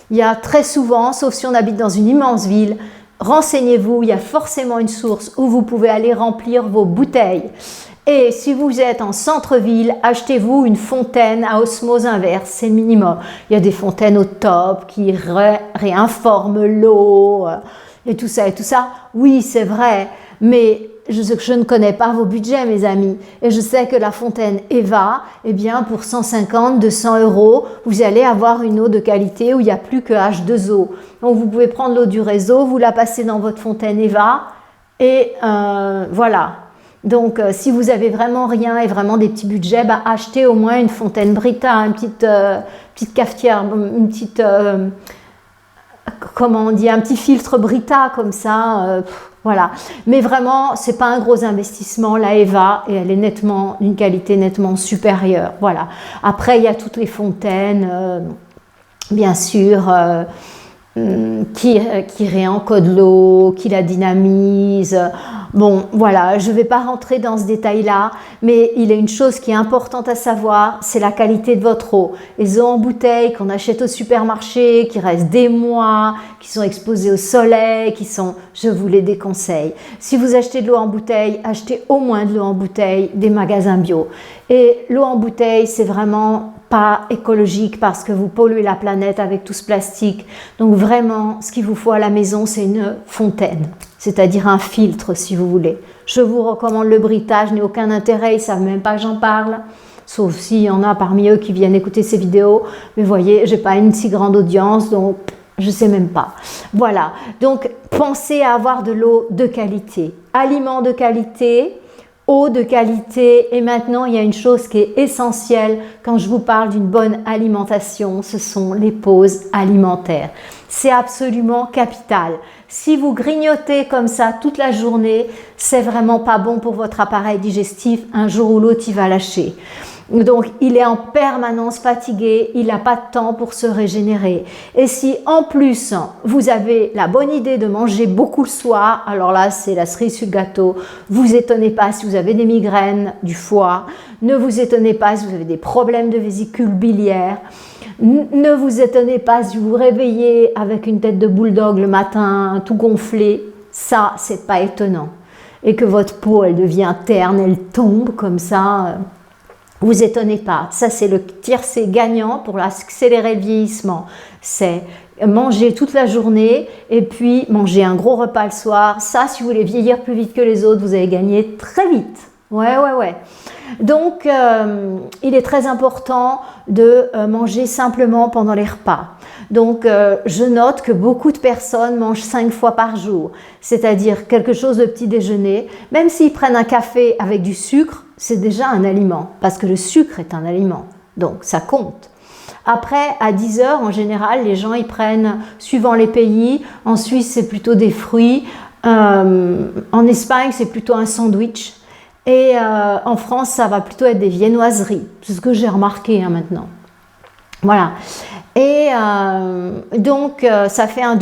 Il y a très souvent, sauf si on habite dans une immense ville, renseignez-vous, il y a forcément une source où vous pouvez aller remplir vos bouteilles. Et si vous êtes en centre-ville, achetez-vous une fontaine à osmose inverse, c'est le minimum. Il y a des fontaines au top qui réinforment l'eau et tout ça et tout ça. Oui, c'est vrai, mais je ne connais pas vos budgets, mes amis. Et je sais que la fontaine Eva, eh bien, pour 150, 200 €, vous allez avoir une eau de qualité où il n'y a plus que H2O. Donc, vous pouvez prendre l'eau du réseau, vous la passez dans votre fontaine Eva et voilà. Donc, si vous avez vraiment rien et vraiment des petits budgets, bah, achetez au moins une fontaine Brita, une petite cafetière, une petite... comment on dit, un petit filtre Brita comme ça, voilà. Mais vraiment, c'est pas un gros investissement, la Eva, et elle est nettement d'une qualité nettement supérieure, voilà. Après, il y a toutes les fontaines, bien sûr, qui réencodent l'eau, qui la dynamisent. Bon, voilà, je ne vais pas rentrer dans ce détail-là, mais il y a une chose qui est importante à savoir, c'est la qualité de votre eau. Les eaux en bouteille qu'on achète au supermarché, qui restent des mois, qui sont exposées au soleil, je vous les déconseille. Si vous achetez de l'eau en bouteille, achetez au moins de l'eau en bouteille des magasins bio. Et l'eau en bouteille, c'est vraiment pas écologique parce que vous polluez la planète avec tout ce plastique. Donc vraiment, ce qu'il vous faut à la maison, c'est une fontaine, c'est-à-dire un filtre si vous voulez. Je vous recommande le Brita, je n'ai aucun intérêt, ils ne savent même pas que j'en parle, sauf s'il y en a parmi eux qui viennent écouter ces vidéos. Mais vous voyez, je n'ai pas une si grande audience, donc je ne sais même pas. Voilà, donc pensez à avoir de l'eau de qualité, aliments de qualité, eau de qualité. Et maintenant, il y a une chose qui est essentielle quand je vous parle d'une bonne alimentation, ce sont les pauses alimentaires. C'est absolument capital. Si vous grignotez comme ça toute la journée, c'est vraiment pas bon pour votre appareil digestif. Un jour ou l'autre, il va lâcher. Donc, il est en permanence fatigué, il n'a pas de temps pour se régénérer. Et si en plus, vous avez la bonne idée de manger beaucoup le soir, alors là, c'est la cerise sur le gâteau. Vous étonnez pas si vous avez des migraines du foie. Ne vous étonnez pas si vous avez des problèmes de vésicule biliaire. Ne vous étonnez pas si vous vous réveillez avec une tête de bulldog le matin, tout gonflé. Ça, c'est pas étonnant. Et que votre peau, elle devient terne, elle tombe comme ça. Vous étonnez pas, ça c'est le tiercé gagnant pour accélérer le vieillissement. C'est manger toute la journée et puis manger un gros repas le soir. Ça, si vous voulez vieillir plus vite que les autres, vous allez gagner très vite. Ouais. Donc, il est très important de manger simplement pendant les repas. Donc, je note que beaucoup de personnes mangent 5 fois par jour, c'est-à-dire quelque chose de petit déjeuner. Même s'ils prennent un café avec du sucre, c'est déjà un aliment, parce que le sucre est un aliment, donc ça compte. Après, à 10 heures, en général, les gens, ils prennent, suivant les pays, en Suisse, c'est plutôt des fruits, en Espagne, c'est plutôt un sandwich, et en France, ça va plutôt être des viennoiseries. C'est ce que j'ai remarqué maintenant. Voilà. Et donc, ça fait une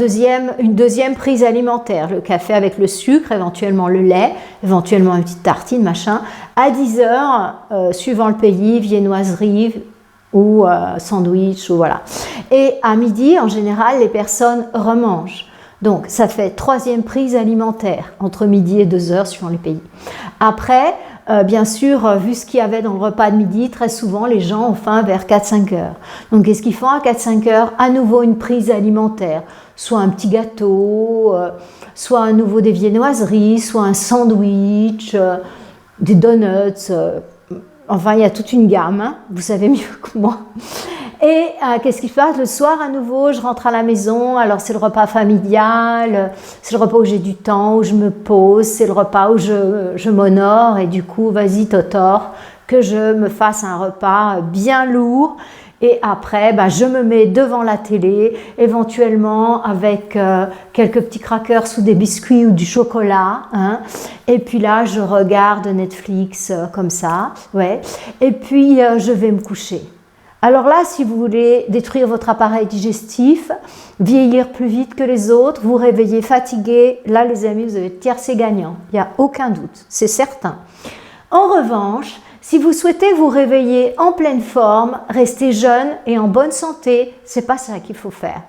deuxième prise alimentaire. Le café avec le sucre, éventuellement le lait, éventuellement une petite tartine, machin. À 10 heures, suivant le pays, viennoiserie ou sandwich, ou voilà. Et à midi, en général, les personnes remangent. Donc, ça fait troisième prise alimentaire, entre midi et 2 heures, suivant les pays. Après, bien sûr, vu ce qu'il y avait dans le repas de midi, très souvent, les gens ont faim vers 4-5 heures. Donc, qu'est-ce qu'ils font à 4-5 heures? À nouveau une prise alimentaire, soit un petit gâteau, soit à nouveau des viennoiseries, soit un sandwich, des donuts, enfin, il y a toute une gamme, hein, vous savez mieux que moi. Et qu'est-ce qui se passe? Le soir, à nouveau, je rentre à la maison, alors c'est le repas familial, c'est le repas où j'ai du temps, où je me pose, c'est le repas où je m'honore, et du coup, vas-y, Totor, que je me fasse un repas bien lourd. Et après, je me mets devant la télé, éventuellement avec quelques petits crackers ou des biscuits ou du chocolat. Hein. Et puis là, je regarde Netflix comme ça. Ouais. Et puis, je vais me coucher. Alors là, si vous voulez détruire votre appareil digestif, vieillir plus vite que les autres, vous réveiller fatigué, là, les amis, vous avez tiercé gagnant. Il n'y a aucun doute, c'est certain. En revanche, si vous souhaitez vous réveiller en pleine forme, rester jeune et en bonne santé, c'est pas ça qu'il faut faire.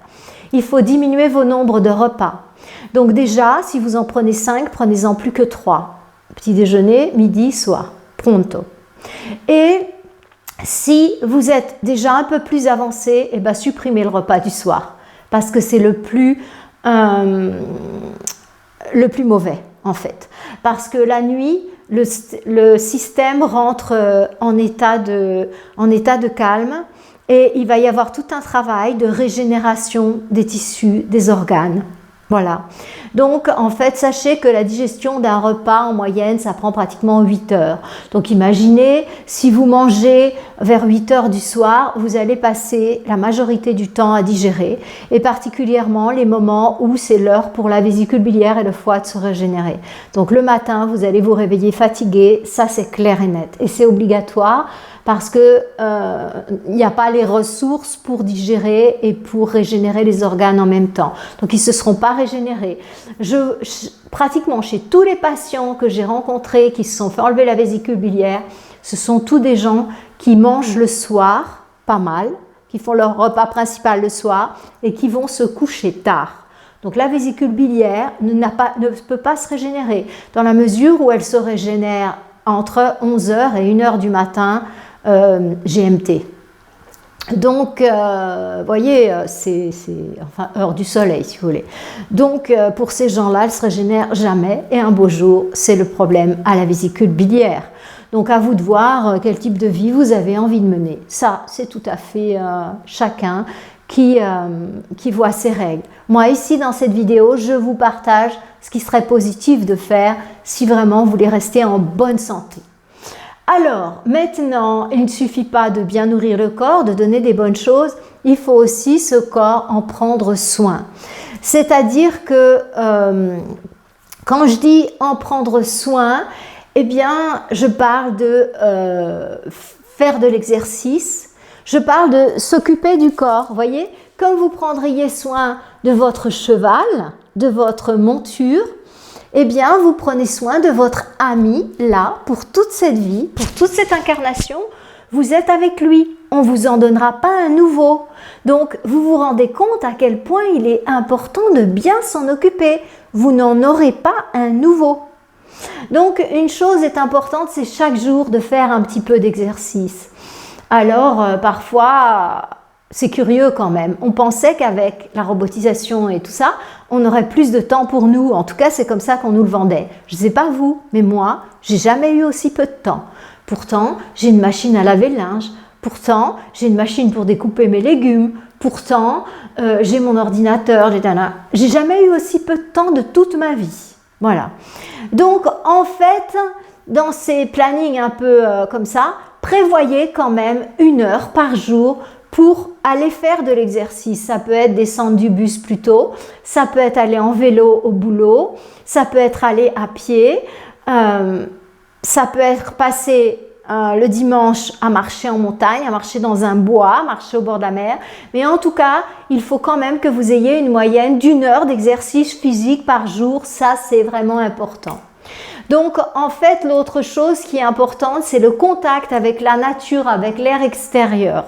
Il faut diminuer vos nombres de repas. Donc déjà, si vous en prenez 5, prenez-en plus que 3. Petit déjeuner, midi, soir. Pronto. Et si vous êtes déjà un peu plus avancé, supprimez le repas du soir. Parce que c'est le plus mauvais, en fait. Parce que la nuit, le système rentre en état de calme et il va y avoir tout un travail de régénération des tissus, des organes. Voilà. Donc, en fait, sachez que la digestion d'un repas, en moyenne, ça prend pratiquement 8 heures. Donc, imaginez, si vous mangez vers 8 heures du soir, vous allez passer la majorité du temps à digérer, et particulièrement les moments où c'est l'heure pour la vésicule biliaire et le foie de se régénérer. Donc, le matin, vous allez vous réveiller fatigué, ça c'est clair et net. Et c'est obligatoire, parce que il n'y a pas les ressources pour digérer et pour régénérer les organes en même temps. Donc, ils ne se seront pas régénérés. Pratiquement chez tous les patients que j'ai rencontrés qui se sont fait enlever la vésicule biliaire, ce sont tous des gens qui mangent le soir, pas mal, qui font leur repas principal le soir et qui vont se coucher tard. Donc, la vésicule biliaire ne peut pas se régénérer dans la mesure où elle se régénère entre 11h et 1h du matin, GMT. Donc, voyez, c'est enfin heure du soleil, si vous voulez. Donc, pour ces gens-là, elle ne se régénère jamais. Et un beau jour, c'est le problème à la vésicule biliaire. Donc, à vous de voir quel type de vie vous avez envie de mener. Ça, c'est tout à fait chacun qui voit ses règles. Moi, ici, dans cette vidéo, je vous partage ce qui serait positif de faire si vraiment vous voulez rester en bonne santé. Alors, maintenant, il ne suffit pas de bien nourrir le corps, de donner des bonnes choses, il faut aussi ce corps en prendre soin. C'est-à-dire que quand je dis en prendre soin, eh bien, je parle de faire de l'exercice, je parle de s'occuper du corps, vous voyez, comme vous prendriez soin de votre cheval, de votre monture, eh bien, vous prenez soin de votre ami, là, pour toute cette vie, pour toute cette incarnation, vous êtes avec lui. On ne vous en donnera pas un nouveau. Donc, vous vous rendez compte à quel point il est important de bien s'en occuper. Vous n'en aurez pas un nouveau. Donc, une chose est importante, c'est chaque jour de faire un petit peu d'exercice. Alors, parfois, c'est curieux quand même. On pensait qu'avec la robotisation et tout ça, on aurait plus de temps pour nous. En tout cas, c'est comme ça qu'on nous le vendait. Je ne sais pas vous, mais moi, j'ai jamais eu aussi peu de temps. Pourtant, j'ai une machine à laver le linge. Pourtant, j'ai une machine pour découper mes légumes. Pourtant, j'ai mon ordinateur. J'ai jamais eu aussi peu de temps de toute ma vie. Voilà. Donc, en fait, dans ces plannings un peu comme ça, prévoyez quand même 1 heure par jour pour aller faire de l'exercice. Ça peut être descendre du bus plus tôt, ça peut être aller en vélo au boulot, ça peut être aller à pied, ça peut être passer le dimanche à marcher en montagne, à marcher dans un bois, à marcher au bord de la mer. Mais en tout cas, il faut quand même que vous ayez une moyenne d'1 heure d'exercice physique par jour. Ça, c'est vraiment important. Donc, en fait, l'autre chose qui est importante, c'est le contact avec la nature, avec l'air extérieur.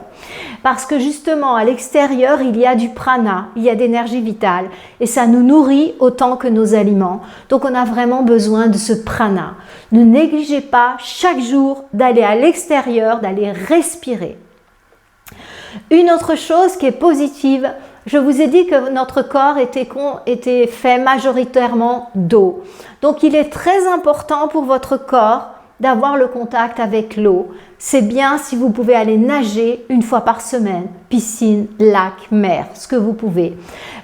Parce que justement, à l'extérieur, il y a du prana, il y a d'énergie vitale. Et ça nous nourrit autant que nos aliments. Donc, on a vraiment besoin de ce prana. Ne négligez pas chaque jour d'aller à l'extérieur, d'aller respirer. Une autre chose qui est positive, je vous ai dit que notre corps était fait majoritairement d'eau. Donc, il est très important pour votre corps d'avoir le contact avec l'eau. C'est bien si vous pouvez aller nager 1 fois par semaine, piscine, lac, mer, ce que vous pouvez.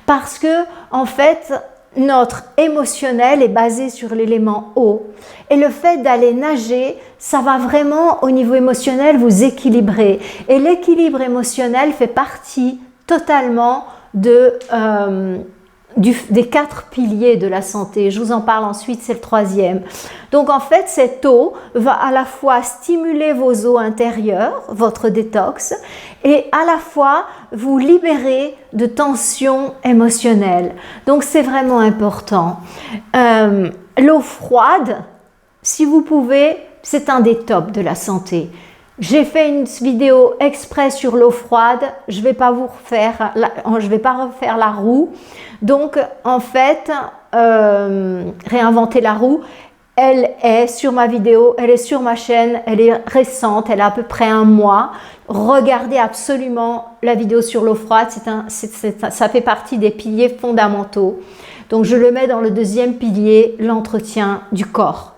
Parce que, en fait, notre émotionnel est basé sur l'élément eau. Et le fait d'aller nager, ça va vraiment au niveau émotionnel vous équilibrer. Et l'équilibre émotionnel fait partie totalement des 4 piliers de la santé. Je vous en parle ensuite, c'est le 3e. Donc en fait, cette eau va à la fois stimuler vos eaux intérieures, votre détox, et à la fois vous libérer de tensions émotionnelles. Donc c'est vraiment important. L'eau froide, si vous pouvez, c'est un des tops de la santé. J'ai fait une vidéo exprès sur l'eau froide, je vais pas refaire la roue. Donc en fait, réinventer la roue, elle est sur ma vidéo, elle est sur ma chaîne, elle est récente, elle a à peu près 1 mois. Regardez absolument la vidéo sur l'eau froide, ça fait partie des piliers fondamentaux. Donc je le mets dans le 2e pilier, l'entretien du corps.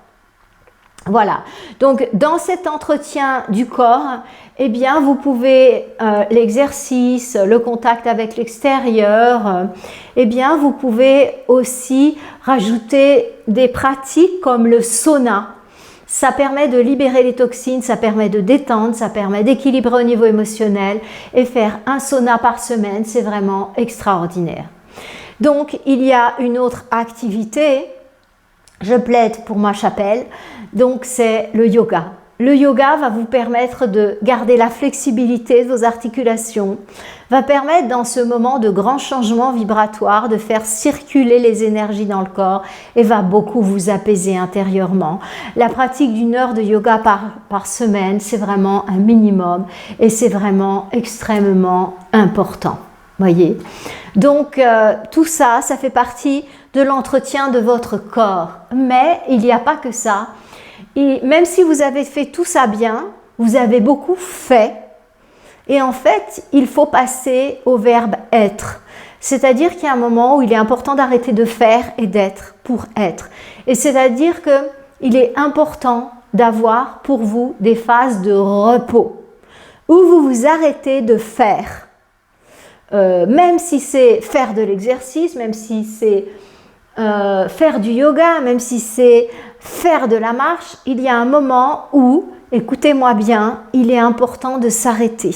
Voilà, donc dans cet entretien du corps, eh bien vous pouvez, l'exercice, le contact avec l'extérieur, eh bien vous pouvez aussi rajouter des pratiques comme le sauna. Ça permet de libérer les toxines, ça permet de détendre, ça permet d'équilibrer au niveau émotionnel et faire un sauna par semaine, c'est vraiment extraordinaire. Donc il y a une autre activité, je plaide pour ma chapelle, donc c'est le yoga. Le yoga va vous permettre de garder la flexibilité de vos articulations, va permettre dans ce moment de grands changements vibratoires de faire circuler les énergies dans le corps et va beaucoup vous apaiser intérieurement. La pratique d'1 heure de yoga par semaine, c'est vraiment un minimum et c'est vraiment extrêmement important. Voyez. Donc tout ça, ça fait partie de l'entretien de votre corps. Mais il n'y a pas que ça. Et même si vous avez fait tout ça bien, vous avez beaucoup fait. Et en fait, il faut passer au verbe être. C'est-à-dire qu'il y a un moment où il est important d'arrêter de faire et d'être pour être. Et c'est-à-dire qu'il est important d'avoir pour vous des phases de repos où vous vous arrêtez de faire. Même si c'est faire de l'exercice, même si c'est faire du yoga, même si c'est faire de la marche, il y a un moment où, écoutez-moi bien, il est important de s'arrêter.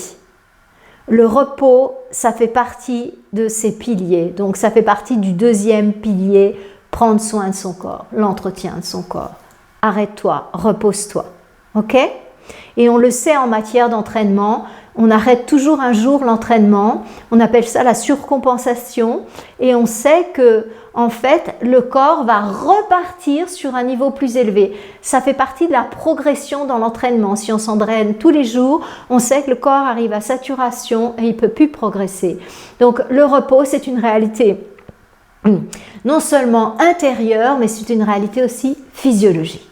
Le repos, ça fait partie de ces piliers. Donc, ça fait partie du 2e pilier, prendre soin de son corps, l'entretien de son corps. Arrête-toi, repose-toi. OK ? Et on le sait en matière d'entraînement, on arrête toujours un jour l'entraînement, on appelle ça la surcompensation et on sait que en fait le corps va repartir sur un niveau plus élevé. Ça fait partie de la progression dans l'entraînement. Si on s'entraîne tous les jours, on sait que le corps arrive à saturation et il ne peut plus progresser. Donc le repos, c'est une réalité non seulement intérieure, mais c'est une réalité aussi physiologique.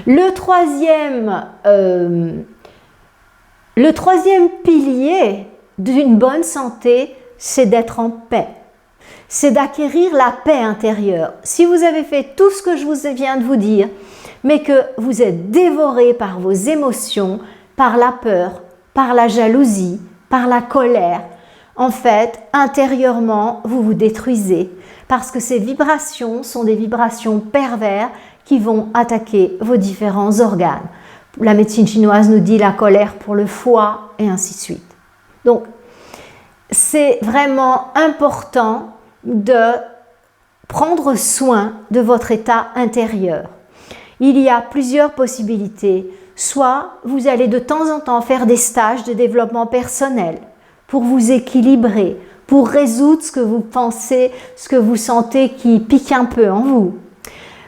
Le troisième pilier d'une bonne santé, c'est d'être en paix. C'est d'acquérir la paix intérieure. Si vous avez fait tout ce que je vous viens de vous dire, mais que vous êtes dévoré par vos émotions, par la peur, par la jalousie, par la colère, en fait, intérieurement, vous vous détruisez. Parce que ces vibrations sont des vibrations perverses qui vont attaquer vos différents organes. La médecine chinoise nous dit la colère pour le foie et ainsi de suite. Donc, c'est vraiment important de prendre soin de votre état intérieur. Il y a plusieurs possibilités. Soit vous allez de temps en temps faire des stages de développement personnel pour vous équilibrer, pour résoudre ce que vous pensez, ce que vous sentez qui pique un peu en vous.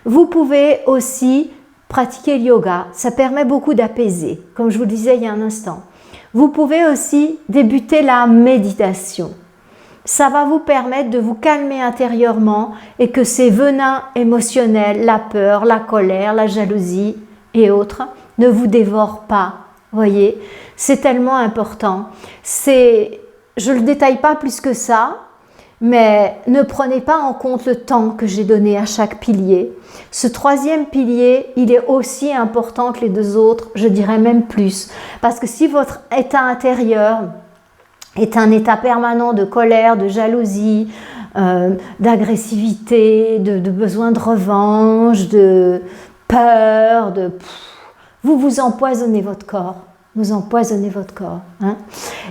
Vous pouvez aussi pratiquer le yoga, ça permet beaucoup d'apaiser, comme je vous le disais il y a un instant. Vous pouvez aussi débuter la méditation. Ça va vous permettre de vous calmer intérieurement et que ces venins émotionnels, la peur, la colère, la jalousie et autres, ne vous dévorent pas. Voyez, c'est tellement important. Je ne le détaille pas plus que ça, mais ne prenez pas en compte le temps que j'ai donné à chaque pilier. Ce troisième pilier, il est aussi important que les deux autres, je dirais même plus. Parce que si votre état intérieur est un état permanent de colère, de jalousie, d'agressivité, de besoin de revanche, de peur, vous vous empoisonnez votre corps. Vous empoisonnez votre corps. Hein?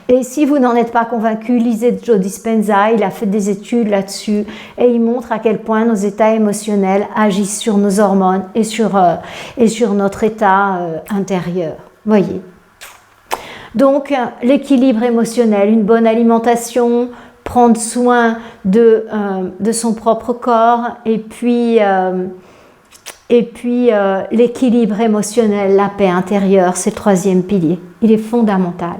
Et si vous n'en êtes pas convaincu, lisez Joe Dispenza, il a fait des études là-dessus et il montre à quel point nos états émotionnels agissent sur nos hormones et sur notre état intérieur. Voyez. Donc, l'équilibre émotionnel, une bonne alimentation, prendre soin de son propre corps et puis l'équilibre émotionnel, la paix intérieure, c'est le troisième pilier. Il est fondamental.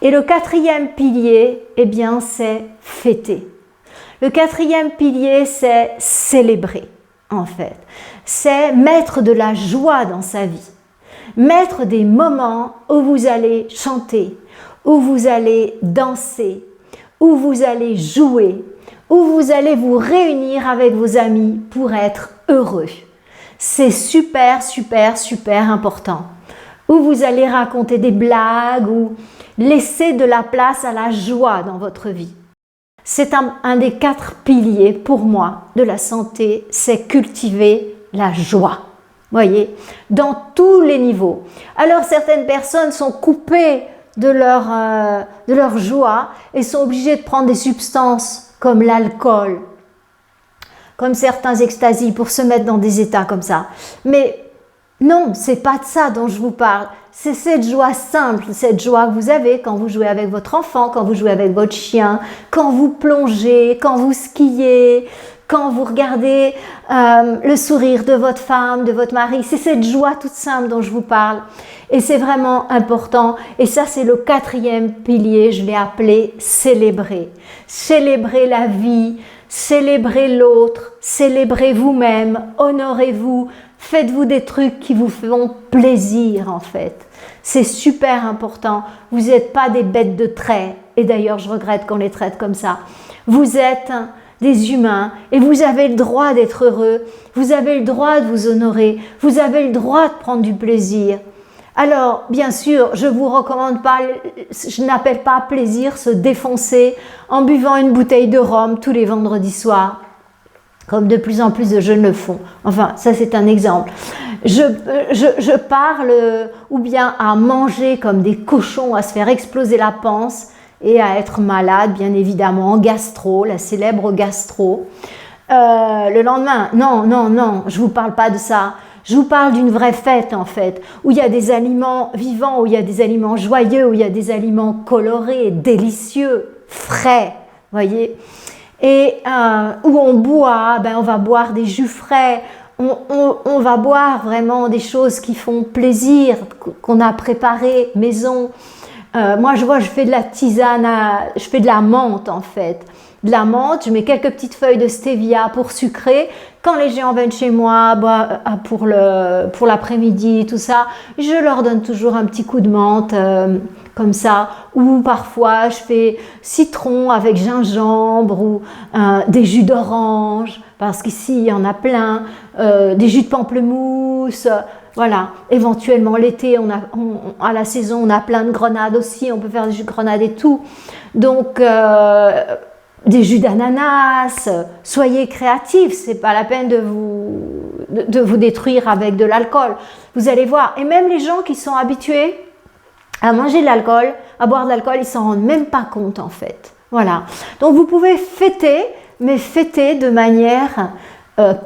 Et le quatrième pilier, eh bien, c'est fêter. Le quatrième pilier, c'est célébrer, en fait. C'est mettre de la joie dans sa vie. Mettre des moments où vous allez chanter, où vous allez danser, où vous allez jouer, où vous allez vous réunir avec vos amis pour être heureux. C'est super, super, super important. Où vous allez raconter des blagues ou laisser de la place à la joie dans votre vie. C'est un des 4 piliers pour moi de la santé, c'est cultiver la joie. Voyez, dans tous les niveaux. Alors certaines personnes sont coupées de leur joie et sont obligées de prendre des substances comme l'alcool, comme certains extasies pour se mettre dans des états comme ça. Mais non, c'est pas de ça dont je vous parle. C'est cette joie simple, cette joie que vous avez quand vous jouez avec votre enfant, quand vous jouez avec votre chien, quand vous plongez, quand vous skiez, quand vous regardez le sourire de votre femme, de votre mari. C'est cette joie toute simple dont je vous parle. Et c'est vraiment important. Et ça, c'est le 4e pilier, je l'ai appelé célébrer. Célébrer la vie, célébrer l'autre, célébrez vous-même, honorez-vous, faites-vous des trucs qui vous font plaisir en fait. C'est super important. Vous n'êtes pas des bêtes de trait. Et d'ailleurs, je regrette qu'on les traite comme ça. Vous êtes des humains et vous avez le droit d'être heureux. Vous avez le droit de vous honorer. Vous avez le droit de prendre du plaisir. Alors, bien sûr, je vous recommande pas, je n'appelle pas plaisir se défoncer en buvant une bouteille de rhum tous les vendredis soirs, comme de plus en plus de jeunes le font. Enfin, ça c'est un exemple. Je parle ou bien à manger comme des cochons, à se faire exploser la panse et à être malade, bien évidemment, en gastro, la célèbre gastro. Le lendemain, non, je vous parle pas de ça. Je vous parle d'une vraie fête en fait, où il y a des aliments vivants, où il y a des aliments joyeux, où il y a des aliments colorés, délicieux, frais, voyez. Et où on boit, on va boire des jus frais, on va boire vraiment des choses qui font plaisir, qu'on a préparées maison. Moi je fais de la tisane, je fais de la menthe en fait. De la menthe, je mets quelques petites feuilles de stevia pour sucrer. Quand les gens viennent chez moi pour l'après-midi, tout ça, je leur donne toujours un petit coup de menthe comme ça. Ou parfois, je fais citron avec gingembre ou des jus d'orange, parce qu'ici, il y en a plein. Des jus de pamplemousse. Voilà, éventuellement l'été, à la saison, on a plein de grenades aussi. On peut faire des jus de grenade et tout. Donc... des jus d'ananas, soyez créatifs, c'est pas la peine de vous détruire avec de l'alcool. Vous allez voir, et même les gens qui sont habitués à manger de l'alcool, à boire de l'alcool, ils s'en rendent même pas compte en fait. Voilà. Donc vous pouvez fêter, mais fêter de manière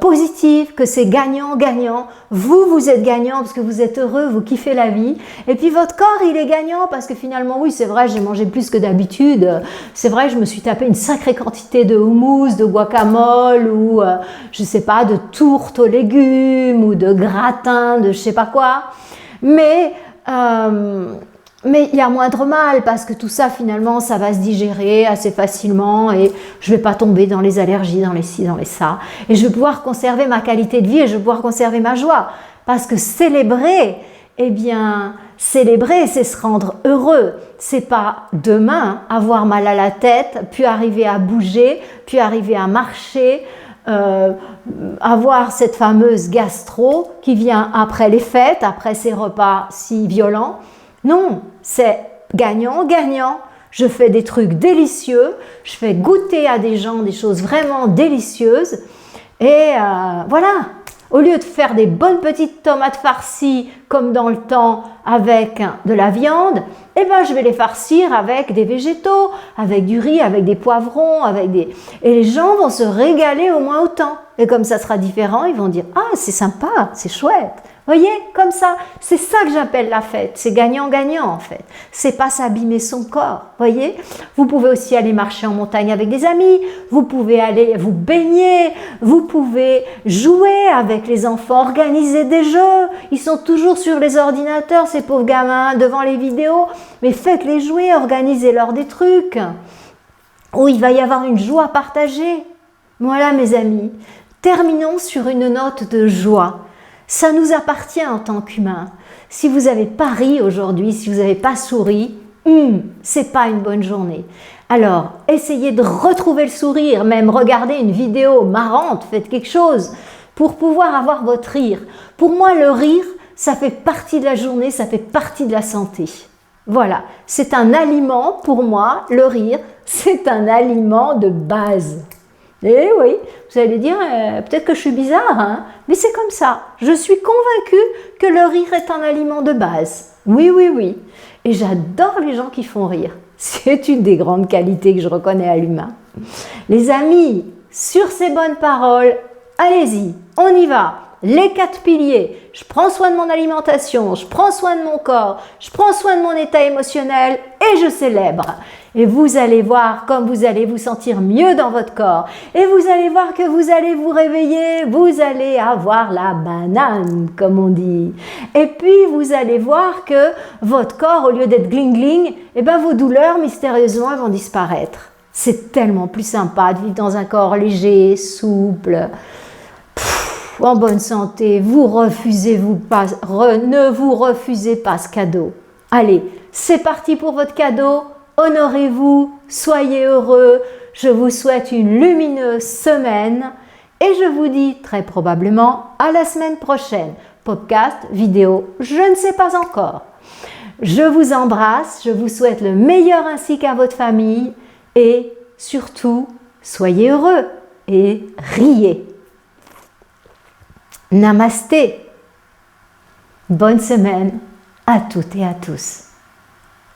positive, que c'est gagnant-gagnant. Vous êtes gagnant parce que vous êtes heureux, vous kiffez la vie. Et puis votre corps, il est gagnant parce que finalement, oui, c'est vrai, j'ai mangé plus que d'habitude. C'est vrai, je me suis tapé une sacrée quantité de houmous, de guacamole ou, je sais pas, de tourte aux légumes ou de gratin, de je sais pas quoi. Mais il y a moindre mal parce que tout ça, finalement, ça va se digérer assez facilement et je ne vais pas tomber dans les allergies, dans les ci, dans les ça. Et je vais pouvoir conserver ma qualité de vie et je vais pouvoir conserver ma joie. Parce que célébrer, eh bien, célébrer, c'est se rendre heureux. C'est pas demain avoir mal à la tête, puis arriver à bouger, puis arriver à marcher, avoir cette fameuse gastro qui vient après les fêtes, après ces repas si violents. Non, c'est gagnant-gagnant. Je fais des trucs délicieux, je fais goûter à des gens des choses vraiment délicieuses. Et voilà, au lieu de faire des bonnes petites tomates farcies comme dans le temps avec de la viande, eh ben, je vais les farcir avec des végétaux, avec du riz, avec des poivrons, et les gens vont se régaler au moins autant. Et comme ça sera différent, ils vont dire « Ah, c'est sympa, c'est chouette ». Voyez, comme ça, c'est ça que j'appelle la fête, c'est gagnant-gagnant en fait. C'est pas s'abîmer son corps, voyez. Vous pouvez aussi aller marcher en montagne avec des amis, vous pouvez aller vous baigner, vous pouvez jouer avec les enfants, organiser des jeux. Ils sont toujours sur les ordinateurs, ces pauvres gamins, devant les vidéos, mais faites-les jouer, organisez-leur des trucs où il va y avoir une joie partagée. Voilà mes amis, terminons sur une note de joie. Ça nous appartient en tant qu'humains. Si vous n'avez pas ri aujourd'hui, si vous n'avez pas souri, c'est pas une bonne journée. Alors, essayez de retrouver le sourire, même regardez une vidéo marrante, faites quelque chose pour pouvoir avoir votre rire. Pour moi, le rire, ça fait partie de la journée, ça fait partie de la santé. Voilà, c'est un aliment pour moi, le rire, c'est un aliment de base. Et oui, vous allez dire, peut-être que je suis bizarre, hein, mais c'est comme ça. Je suis convaincue que le rire est un aliment de base. Oui, oui, oui. Et j'adore les gens qui font rire. C'est une des grandes qualités que je reconnais à l'humain. Les amis, sur ces bonnes paroles, allez-y, on y va. Les 4 piliers, je prends soin de mon alimentation, je prends soin de mon corps, je prends soin de mon état émotionnel et je célèbre. Et vous allez voir comme vous allez vous sentir mieux dans votre corps. Et vous allez voir que vous allez vous réveiller, vous allez avoir la banane, comme on dit. Et puis vous allez voir que votre corps, au lieu d'être gling-gling, eh ben, vos douleurs, mystérieusement, vont disparaître. C'est tellement plus sympa de vivre dans un corps léger, souple, en bonne santé. Ne vous refusez pas ce cadeau. Allez, c'est parti pour votre cadeau. Honorez-vous, soyez heureux. Je vous souhaite une lumineuse semaine et je vous dis très probablement à la semaine prochaine. Podcast, vidéo, je ne sais pas encore. Je vous embrasse, je vous souhaite le meilleur ainsi qu'à votre famille et surtout, soyez heureux et riez. Namasté. Bonne semaine à toutes et à tous.